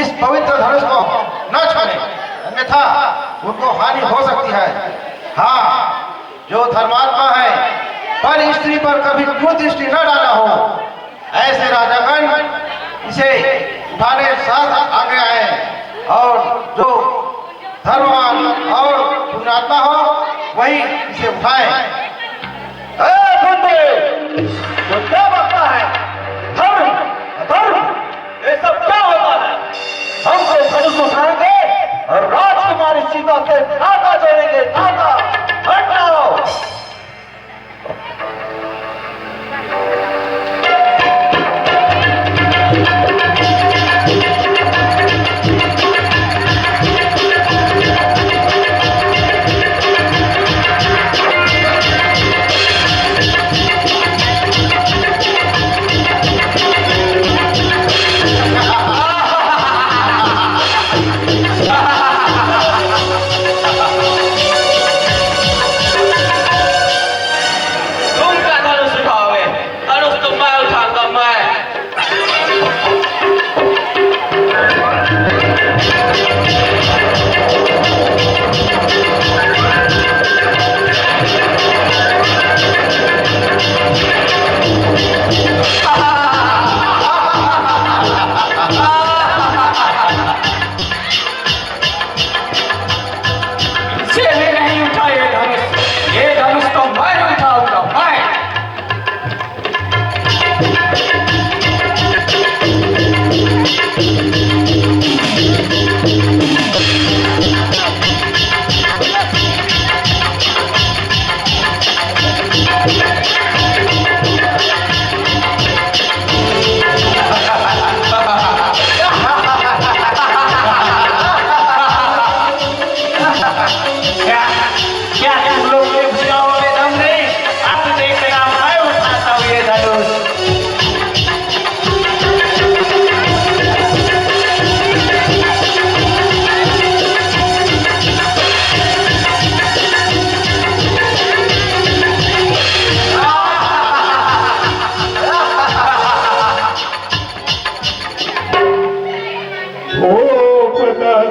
इस पवित्र धनुष को न छुए, अन्यथा उनको हानि हो सकती है। हाँ, जो धर्मात्मा है, पर स्त्री पर कभी कुदृष्टि न डाला हो, ऐसे राजागण इसे उठाने साथ आगे आए। और जो धर्मवान और पुण्यात्मा हो, वही इसे उठाए। तो क्या बकता है? धर्म अधर्म ये सब क्या होता है? हम तो धनुष उठाएंगे और राजकुमारी सीता से नाता जोड़ेंगे। नाता हट जाओ।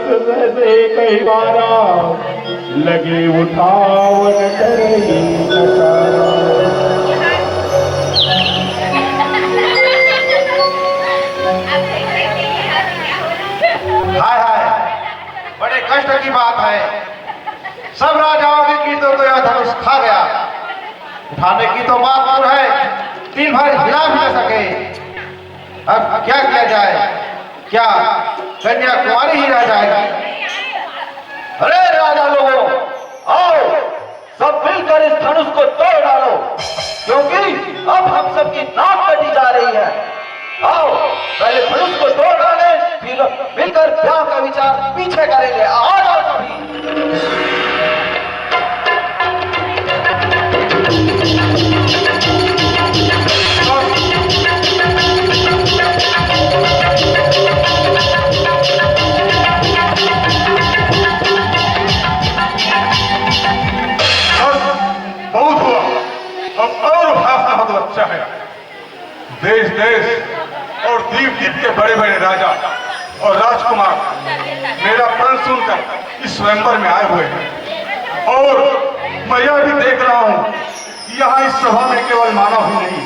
से कई बारा लगे उठावन करेगी नकारा। हाय हाय, बड़े कष्ट की बात है। सब राजाओं की कीर्तों को यह धनुष खा गया। उठाने की तो बात दूर है, दिन भर हिला भी न सके। अब क्या किया जाए? क्या कन्याकुमारी ही रह जाएगी? अरे राजा लोगों, आओ सब मिलकर इस धनुष को तोड़ डालो, क्योंकि अब हम सबकी नाक कटी जा रही है। आओ पहले धनुष को तोड़ डाले, फिर मिलकर ब्याह का विचार पीछे करेंगे। आ जाओ सभी। बहुत हुआ, अब और हाथ बहुत अच्छा है। देश देश और द्वीप द्वीप के बड़े बड़े राजा और राजकुमार मेरा प्रण सुनकर इस स्वयंवर में आए हुए हैं। और मैं यह भी देख रहा हूँ कि यहाँ इस सभा में केवल मानव ही नहीं,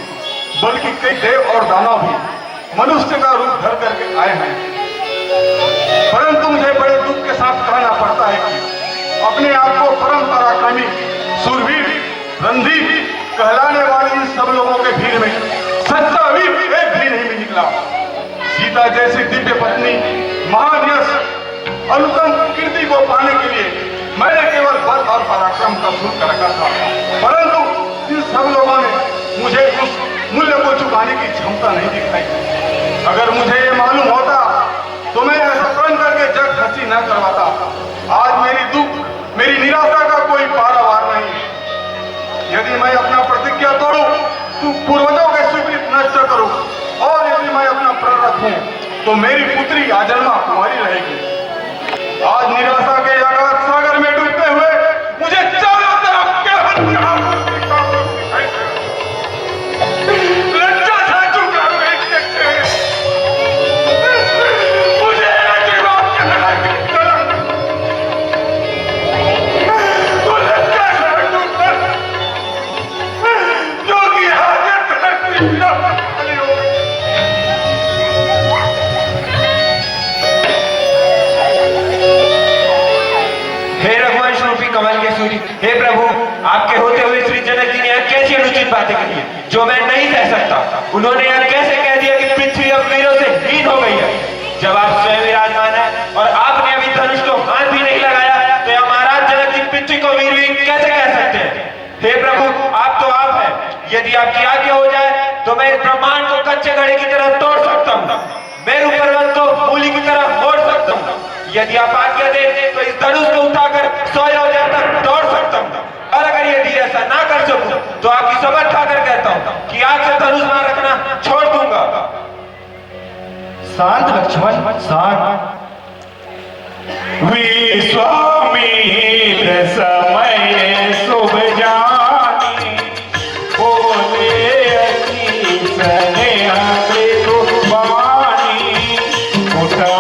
बल्कि कई देव और दानव भी मनुष्य का रूप धर करके आए हैं। परंतु मुझे बड़े दुख के साथ कहना पड़ता है कि अपने आप को परम पराक्रमी, सूरवीर, रणधीर कहलाने वाले इन सब लोगों के भीड़ में सच्चा वीर एक भी नहीं निकला। सीता जैसी दिव्य पत्नी, महान यश, अनुपम कीर्ति को पाने के लिए मैंने केवल बल और पराक्रम का शुल्क रखा था, परंतु इन सब लोगों ने मुझे उस मूल्य को चुकाने की क्षमता नहीं दिखाई। अगर मुझे ये मालूम होता तो मैं ऐसा प्रण करके जग हंसी न करवाता। आज मेरी दुख, मेरी निराशा का कोई पारावार नहीं। यदि मैं अपना प्रतिज्ञा तोड़ूं तो पूर्वजों के स्वीकृत नष्ट करूं, और यदि मैं अपना प्रण रखूं तो मेरी पुत्री आजन्मा कुंवारी रहेगी। आज निराशा के अगाध सागर में डूबते हुए मुझे चारों तरफ केवल लज्जा से झुका बैठ सकते हैं। मुझे एक बात कहना है, तो लज्जा से झुका, क्योंकि हाजत करती खड़ी हो गई। हे रघुवंश रूपी कमल के सूर्य, हे प्रभु, आपके होते हुए श्री जनक जी ने यह कैसी अनुचित बातें कही है जो मैं नहीं सह सकता। उन्होंने यह कैसे कह दिया कि पृथ्वी अब वीरों से हीन हो गई है, जब आप स्वयं विराजमान है और आपने अभी धनुष को हाथ भी नहीं लगाया, तो यह महाराज जनक जी पृथ्वी को वीर कैसे कह सकते हैं? हे प्रभु, आप तो आप है। यदि आपकी आज्ञा हो जाए तो मैं इस ब्रह्मांड को कच्चे घड़े की तरह तोड़ सकता हूँ, मेरु पर्वत को मूली की तरह मोड़ सकता हूँ। यदि आप आज्ञा दे तो इस धनुष को उठाकर 100 योजन तक दौड़ सकता हूँ, और अगर यदि ऐसा ना कर सकूं तो आपकी शपथ खाकर कहता हूँ कि आज से धनुष मार रखना छोड़ दूंगा। शांत लक्ष्मण, शांत। विश्वामित्र समय शुभ जानी, बोले अति स्नेह मृदु वाणी, उठो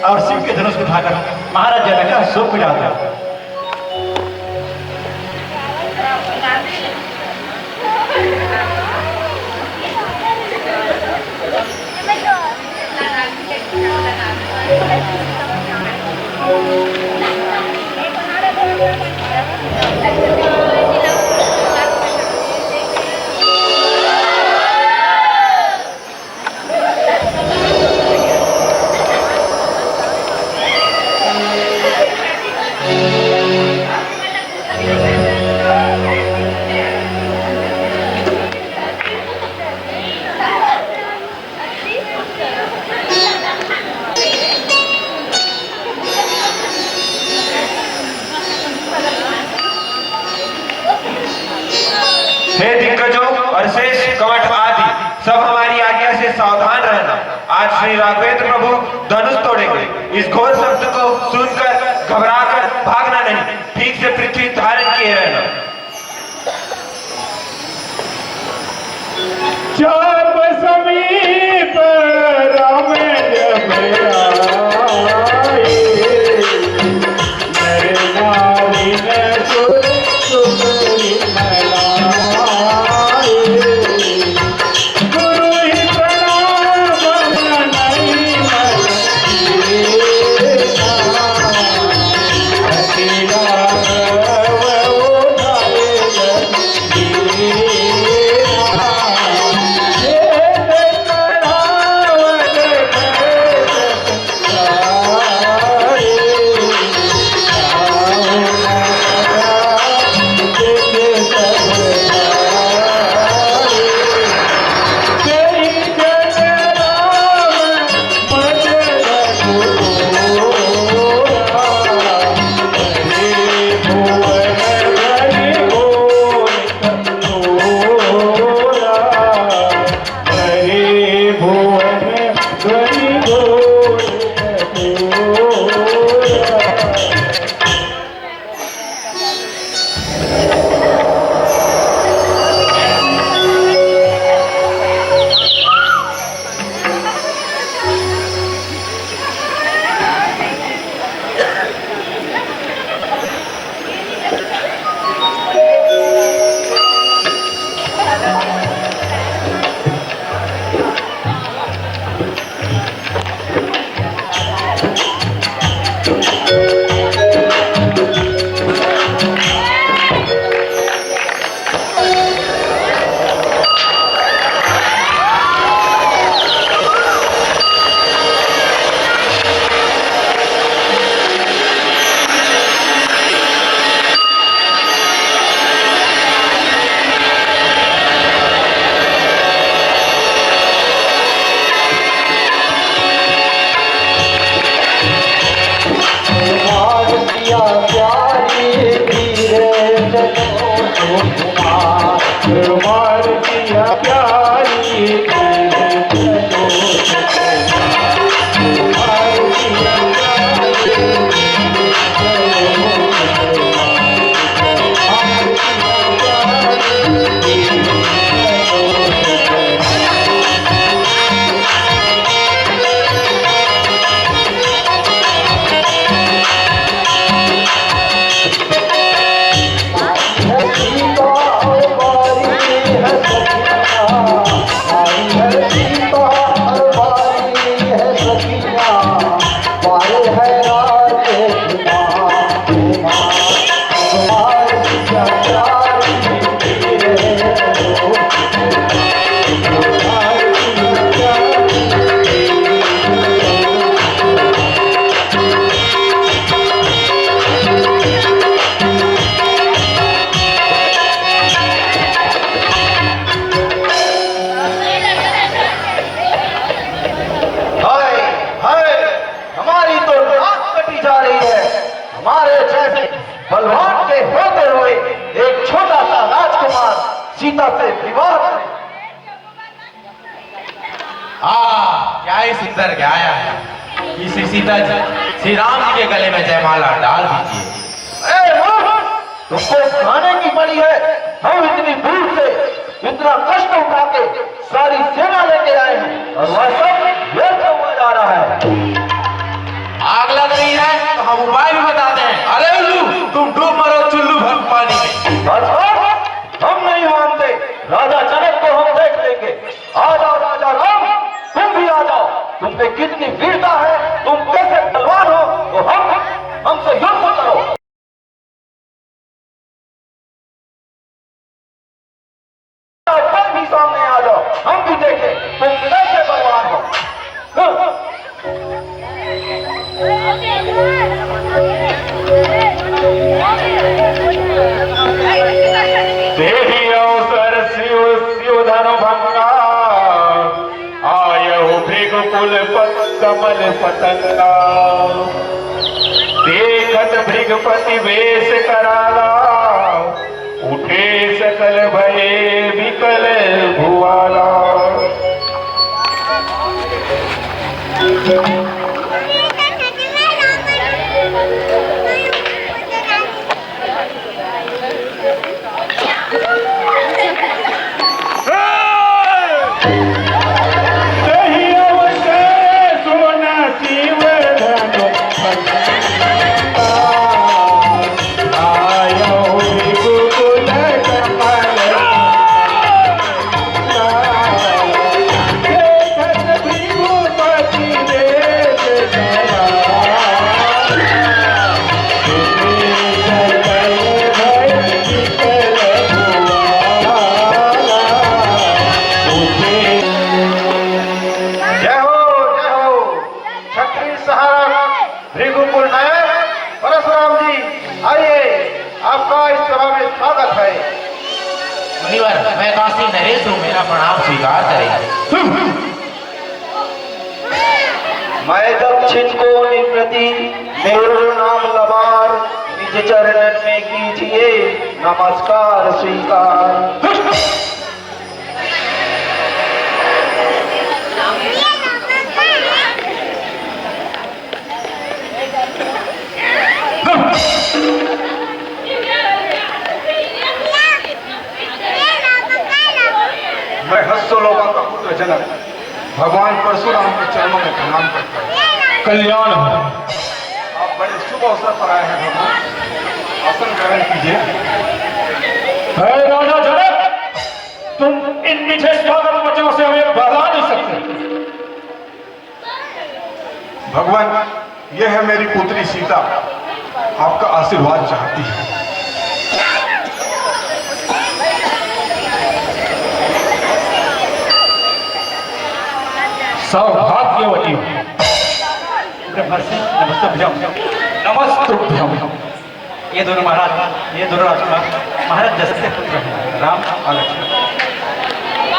और शिव के धनुष उठाकर महाराज जनक का शोक मिटाता है। हे दिग्गजों और शेष कवट आदि सब हमारी आज्ञा से सावधान रहना। आज श्री राघवेंद्र प्रभु धनुष तोड़ेंगे। इस घोर शब्द को सुनकर घबराकर भागना नहीं, ठीक से पृथ्वी धारण किए रहना। जब समीप राम जब आए, मेरे नारी ने सुंदरी मनाए, गुरु ही प्रणाम नहीं सीता से विवाह करें। क्या ही सुंदर गाया है। इसी सीता जी श्री राम जी के गले में जयमाला डाल दीजिए। तुमको खाने की पड़ी है। हम इतनी दूर से इतना कष्ट उठा के सारी सेना लेके आए हैं और वह सब व्यर्थ हुआ जा रहा है। आग लग रही है तो हम उपाय भी बताते हैं। अरे उल्लू, तुम डूब मरो चुल्लू भर पानी में। बस हम नहीं मानते। राजा जनक को हम देख लेंगे। आ जाओ राजा राम, तुम भी आ जाओ। तुम पे कितनी वीरता है, तुम कैसे तलवार हो, तो हमसे युद्ध करो। तुम भी सामने आ जाओ, हम भी देखें तुम कैसे बलवान हो। देही अवसर शिव शिव धनु भंगा, आयहु भृगुकुल कमल पतंगा। देखत भृगपति वेश कराला, उठे सकल भये विकल भुआला। मुनिवर, मैं काशी नरेश हूँ, मेरा प्रणाम स्वीकार करें। मैं दक्षिण को निवृत्ति मेरु नाम लबार निज चरणन में कीजिए नमस्कार स्वीकार। मैं हस्सलोका का पुत्र जनक भगवान परशुराम के चरणों में प्रणाम करता हूँ। कल्याण हो। आप बड़े शुभ अवसर पर आए हैं भगवान, आसन ग्रहण कीजिए। है राजा जनक, तुम इन मीठे स्वागत वचनों से हमें बहला नहीं सकते। भगवान, यह है मेरी पुत्री सीता, आपका आशीर्वाद चाहती है। सौभाग्यवती हो। नमस्तुभ्यम। ये दोनों महाराज, ये दोनों राजकुमार महाराज दशरथ के पुत्र हैं, राम और लक्ष्मण।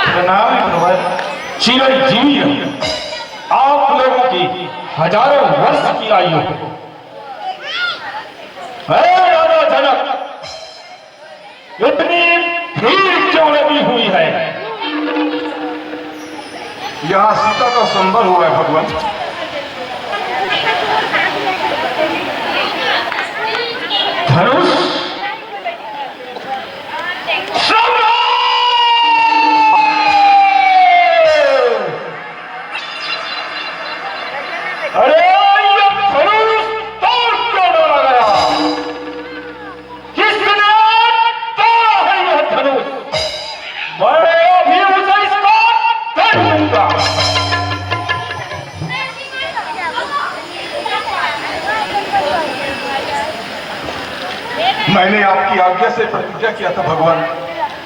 प्रणाम गुरुवर। चिरंजीवी रहो। आप लोगों की हजारों वर्ष की आयु हो। है राजा जनक, इतनी भीड़ क्यों लगी हुई है? यहाँ सीता का संबर हुआ है भगवान। धनुष अरे ये धनुष तोड़ क्यों डाला गया? किसने तोड़ा है यह धनुष? मैं अभी उसे इसको कर दूंगा। मैंने आपकी आज्ञा से प्रतिज्ञा किया था भगवान,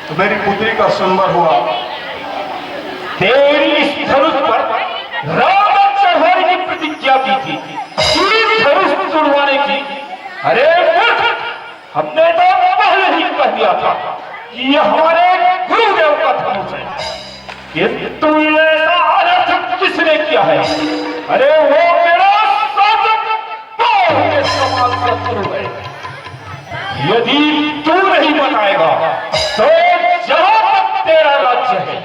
तो मेरी पुत्री का संबर हुआ। तेरी इस धनुष पर रावण चढ़ाने की प्रतिज्ञा की थी, इस धनुष तुड़वाने की। अरे मूर्ख, हमने तो पहले ही कह दिया था कि यह हमारे गुरुदेव का धनुष है। किंतु ऐसा अनर्थ किसने किया है? अरे वो मेरा के समान शत्रु है। यदि तू नहीं बताएगा तो जहां तक तेरा राज्य है,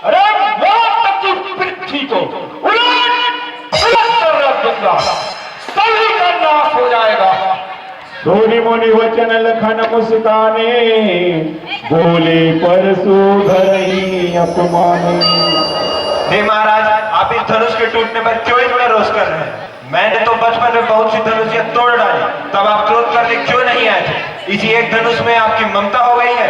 अरे वहां तक की पृथ्वी को उलट कर रख दूंगा, सभी का नाश हो जाएगा। धोनी मोनी वचन लखन मुस्काने, बोले परसु धरई अपमाने। हे महाराज, आप इस धनुष के टूटने पर क्यों इतना रोष कर रहे हैं? मैंने तो बचपन में बहुत सी धनुषियां तोड़ डाली, तब आप क्रोध करने क्यों नहीं आए थे? इसी एक धनुष में आपकी ममता हो गई है।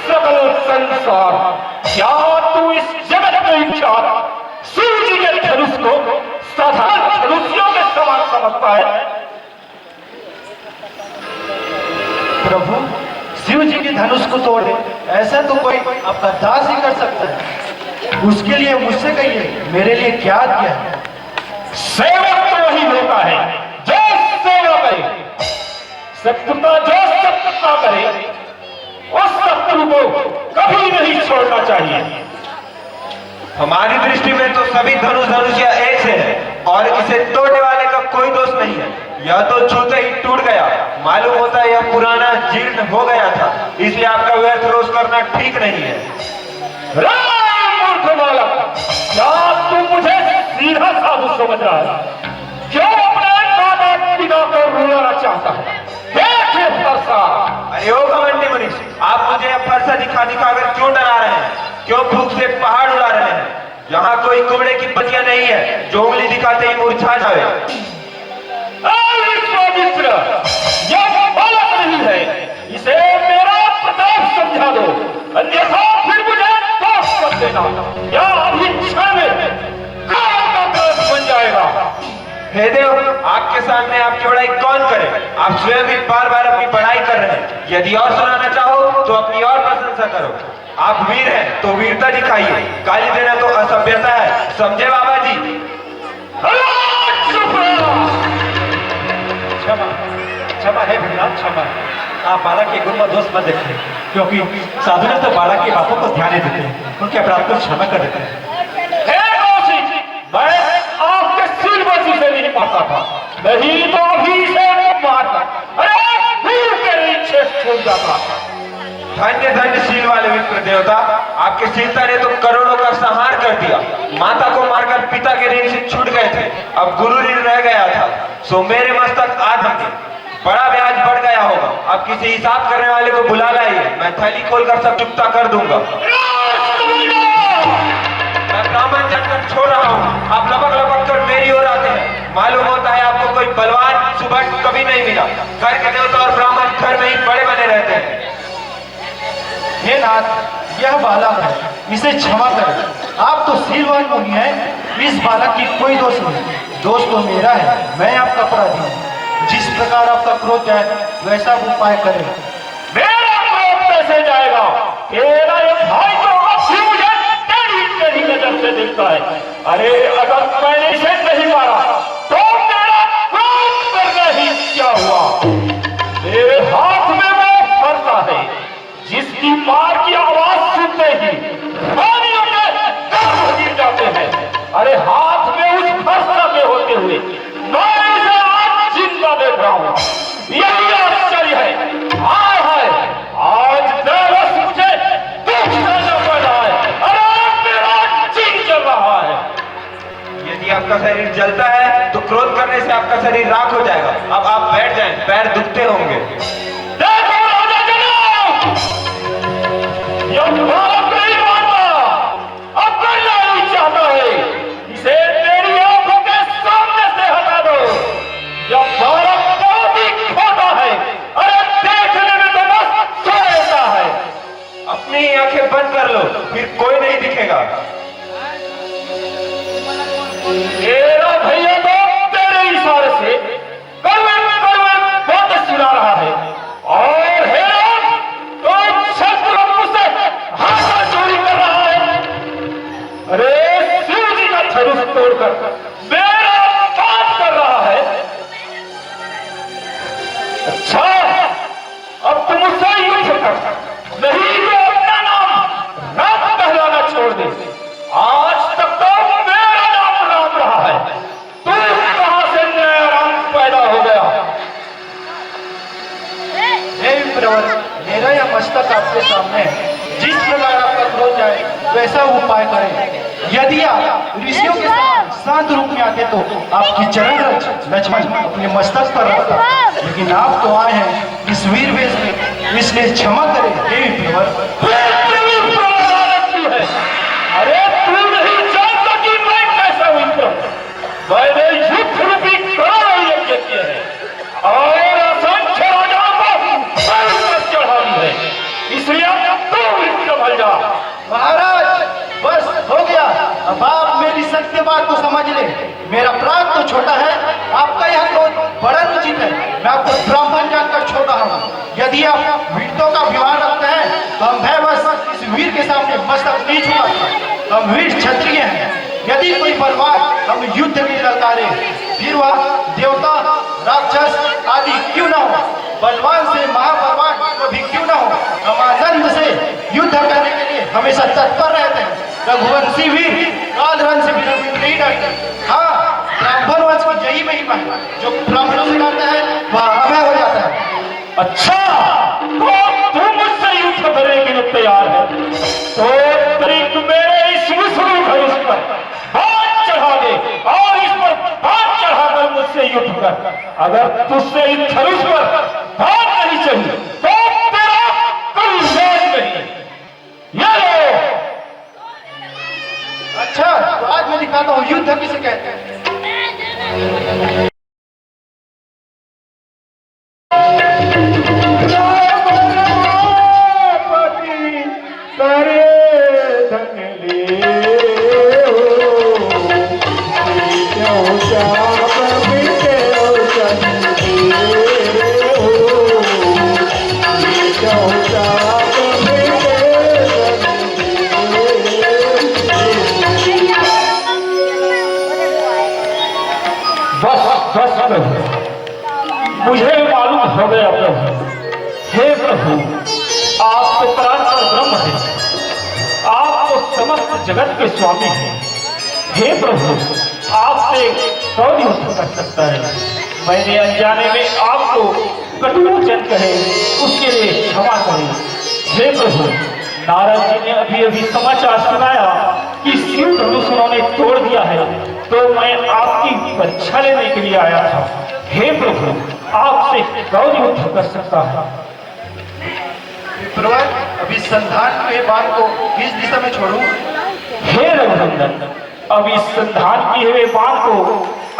सकल संसार, क्या तू इस जगत में विख्यात शिव जी के धनुष को साधारण धनुषियों के समान समझता है? प्रभु, शिव जी के धनुष को तोड़े ऐसा तो कोई आपका दास ही कर सकता है। उसके लिए मुझसे कहिए, मेरे लिए क्या किया है? सेवक तो वही होता है जो सेवा करे, शत्रुता जो शत्रुता करे, उस शत्रु को कभी नहीं छोड़ना चाहिए। हमारी दृष्टि में तो सभी धनुषिया एक से है और इसे तोड़ने वाले का कोई दोष नहीं है। यह तो छूते ही टूट गया, मालूम होता है यह पुराना जीर्ण हो गया था, इसलिए आपका व्यर्थ रोष करना ठीक नहीं है। मूर्ख बालक, क्या तू मुझे सीधा साधु समझ रहा है? क्यों अपने माता पिता को रुलाना चाहता है? देख फरसा। अरे ओ घमंडी मनुष्य, आप मुझे यह फरसा दिखा कर क्यों डरा रहे हैं? क्यों भूख से पहाड़ उड़ा रहे हैं? यहाँ कोई कुबड़े की पतिया नहीं है जो उंगली दिखाते ही मुरझा जाए। विश्वामित्र, यह बालक नहीं है, इसे मेरा प्रताप समझा दो, अन्यथा फिर मुझे दोष कर देना या अभी क्षण में काल का ग्रस्त बन जाएगा। हे देव, आपके सामने आपकी बड़ाई कौन करे? आप स्वयं भी बार बार अपनी बड़ाई कर रहे हैं। यदि और सुनाना चाहो तो अपनी और प्रशंसा करो। आप वीर हैं तो वीरता दिखाइए, गाली देना तो असभ्यता है, समझे बाबा जी? क्षमा क्षमा है भगवान, क्षमा। आप बालक के गुण में दोष मत देखें, क्योंकि साधु ने तो बालक की बातों को ध्यान देते हैं, उनके अपराध को क्षमा कर देते हैं। मैं आपके सिर बसी से नहीं मारता था, नहीं तो अभी से मारता। अरे फिर तेरी इच्छा छूट जाता। धन्य धन्य शील वाले विप्र देवता, आपके सीता ने तो करोड़ों का संहार कर दिया। माता को मारकर पिता के ऋण से छूट गए थे, अब गुरु ऋण रह गया था, सो मेरे मस्तक आज होंगे। बड़ा ब्याज बढ़ गया होगा, अब किसी हिसाब करने वाले को बुला लाइए, मैं थैली खोलकर सब चुकता कर दूंगा। मैं ब्राह्मण जानकर छोड़ रहा हूँ, आप लपक लपक कर मेरी ओर आते हैं। मालूम होता है आपको कोई बलवान सुबह कभी नहीं मिला। घर के देवता और ब्राह्मण घर में ही बड़े बने रहते हैं। हे नाथ, यह बालक है, इसे क्षमा करें। आप तो शीलवान मुनि हैं, इस बालक की कोई दोष नहीं, दोष तो मेरा है, मैं आपका अपराधी हूँ। जिस प्रकार आपका क्रोध जाए वैसा उपाय करें। मेरा क्रोध कैसे जाएगा? तेरा ये भाई तो अभी मुझे तेरी नजर से देखता है। अरे अगर मैंने इसे नहीं मारा तो मेरा क्रोध करना ही क्या हुआ? मेरे हाथ में वो फरसा है जिसकी मार की आवाज सुनते ही पानियों के गर्भ गिर जाते हैं। अरे हाथ में उस फरसा में होते हुए मैं इसे आज जिंदा देख रहा हूँ। यही आश्चर्य है। हाय हाय, आज देवस मुझे दुख सहना पड़ रहा है। अरे मेरा जी चल रहा है। यदि आपका शरीर जलता है तो क्रोध करने से आपका शरीर राख हो जाएगा। अब आप बैठ जाएं, पैर दुखते होंगे। देखो राजा जनक, यह बालक नहीं मानता, अब करना नहीं चाहता है। इसे मेरी आंखों के सामने से हटा दो। यह बालक बहुत ही खोटा है। अरे देखने में तो बस सोता है। अपनी आंखें बंद कर लो, फिर कोई नहीं दिखेगा। तेरा भैया तो तेरे इशारे से कड़वे बातें सुना रहा है और हेरा तो शस्त्र मुझसे हाथ चोरी कर रहा है। अरे शिव जी का धनुष तोड़कर मेरा पाप कर रहा है। अच्छा, अब तुम मुझसे युद्ध कर, नहीं तो अपना नाम राम कहलाना छोड़ दे। आज तक तो मेरा नाम राम रहा है, तू कहां से नया राम पैदा हो गया? हे विप्रवर, मेरा यह मस्तक आपके सामने है, जिस प्रकार आपका क्रोध जाए वैसा उपाय करें। यदि आप ऋषियों के समान शांत रूप में आते तो आपकी चरण रज लक्ष्मण अपने मस्तक पर रखता, लेकिन आप तो आए हैं इस वीर वेश में, इसलिए क्षमा करें हे विप्रवर। अरे तू नहीं जानता कि मैं कैसा विप्र हूं। मैंने युद्ध रूपी करोड़ों यज्ञ किए हैं और असंख्य राजाओं को सर पर चढ़ा दी है, इसलिए तू भी संभल जा। महाराज बस हो गया, अब आप मेरी सत्य बात को समझ ले। मेरा अपराध तो छोटा है, आपका यह क्रोध बड़ा अनुचित है। मैं आपको ब्राह्मण जानकर छोड़ रहा हूँ। यदि आप वीरतों का व्यवहार रखते हैं तो हम भयवश इस वीर के सामने मस्तक नहीं झुकाते। हम वीर क्षत्रिय हैं। यदि कोई बलवान हम युद्ध में ललकारे, फिर वह देवता राक्षस आदि क्यों न हो, बलवान से महाबलवान कभी क्यों न हो, हम आनंद से युद्ध करने के लिए हमेशा तत्पर रहते हैं। रघुवंशी भी राजवंशी भी नहीं डरते। हाँ, ब्राह्मण वंश की यही महिमा है, जो ब्राह्मणों से डरता है वह अभय हो जाता है। अच्छा, तो तू मुझसे युद्ध करने के लिए तैयार है, तो तरीक मेरे इस विष्णु धनुष पर बाण चढ़ा दे और इस पर बाण चढ़ाकर मुझसे युद्ध कर। अगर तुझसे इस धनुष पर बाण नहीं चढ़ी तो तेरा कोई इलाज नहीं। ये लो। अच्छा, तो आज मैं दिखाता हूँ युद्ध किसे कहते हैं। मुझे मालूम हो गया प्रभु। हे प्रभु, आप तो परात्पर ब्रह्म हैं, आप तो समस्त जगत के स्वामी हैं। हे प्रभु, आपसे कौन युद्ध कर सकता है? मैंने अनजाने में आपको कटुवचन कहे, उसके लिए क्षमा करें। हे प्रभु, नारद जी ने अभी अभी समाचार सुनाया कि शिव धनुष उन्होंने तोड़ दिया है, तो मैं आपकी परीक्षा लेने के लिए आया था। हे प्रभु, आपसे कौन युद्ध कर सकता है? विप्रवर, अभी संधान के बाण को किस दिशा में छोड़ूं? हे रघुनंदन, अब इस संधान किए हुए बाण को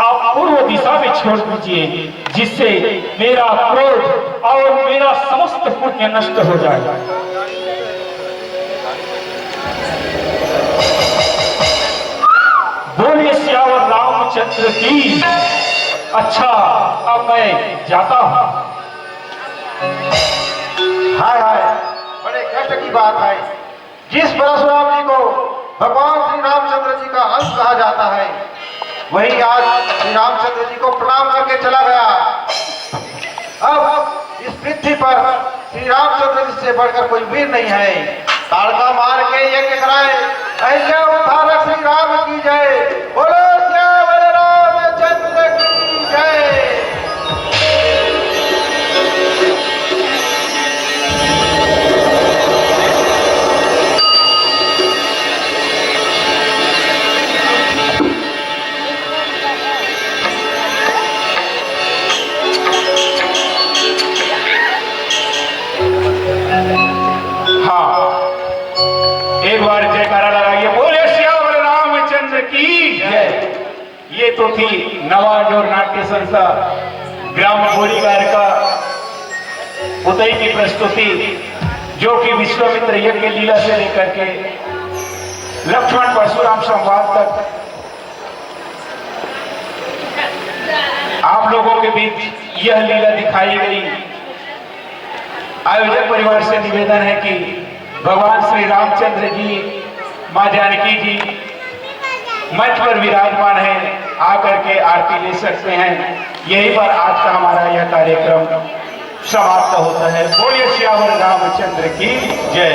आप पूर्व दिशा में छोड़ दीजिए, जिससे मेरा क्रोध और मेरा समस्त पुण्य नष्ट हो जाए। बोलिए श्यावर रामचंद्र की। अच्छा, अब मैं जाता हूं। हाय हाय, बड़े कष्ट की बात है। जिस परशुराम जी को भगवान श्री रामचंद्र जी का अंश कहा जाता है, वही आज श्री रामचंद्र जी को प्रणाम करके चला गया। अब इस पृथ्वी पर श्री रामचंद्र जी से बढ़कर कोई वीर नहीं है। ताड़का मार के यज्ञ कराए, अहिल्या उद्धारक श्री राम की जय। बोलो श्यावर रामचंद्र की जय। एक बार जयकारा लगाइए, बोले श्यावर रामचंद्र की जय। ये तो थी नवाज और नाट्य संस्था ग्राम बोरीगार का उदय की प्रस्तुति, जो कि विश्वामित्र यज्ञ लीला से लेकर के लक्ष्मण परशुराम संवाद तक आप लोगों के बीच यह लीला दिखाई गई। आयोजक परिवार से निवेदन है कि भगवान श्री रामचंद्र जी, मां जानकी जी मंच पर विराजमान है, आकर के आरती ले सकते हैं। यही पर आज का हमारा यह कार्यक्रम समाप्त होता है। बोलिए श्यावर रामचंद्र की जय।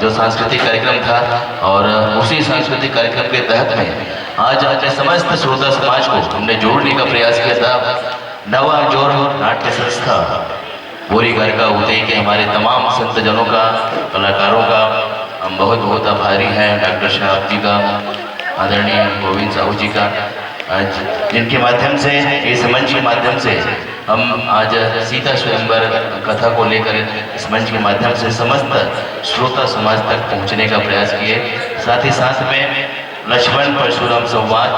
जो सांस्कृतिक कार्यक्रम था, और उसी सांस्कृतिक कार्यक्रम के तहत में आज अपने समस्त श्रोता समाज को हमने जोड़ने का प्रयास किया था। नवा जोर नाट्य संस्था बोरी घर का उदय के हमारे तमाम संतजनों का, कलाकारों का हम बहुत बहुत आभारी हैं। डॉक्टर साहब जी का, आदरणीय गोविंद साहू जी का, आज जिनके माध्यम से, इस मंच के माध्यम से हम आज सीता स्वयंवर कथा को लेकर इस मंच के माध्यम से समस्त श्रोता समाज तक पहुंचने का प्रयास किए। साथ ही साथ में लक्ष्मण परशुराम संवाद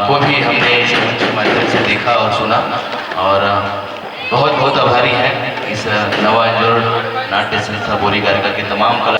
को भी हमने इस मंच के माध्यम से देखा और सुना, और बहुत बहुत आभारी हैं इस नवा जोड़ नाट्य संस्था बोरी गारिका के तमाम कला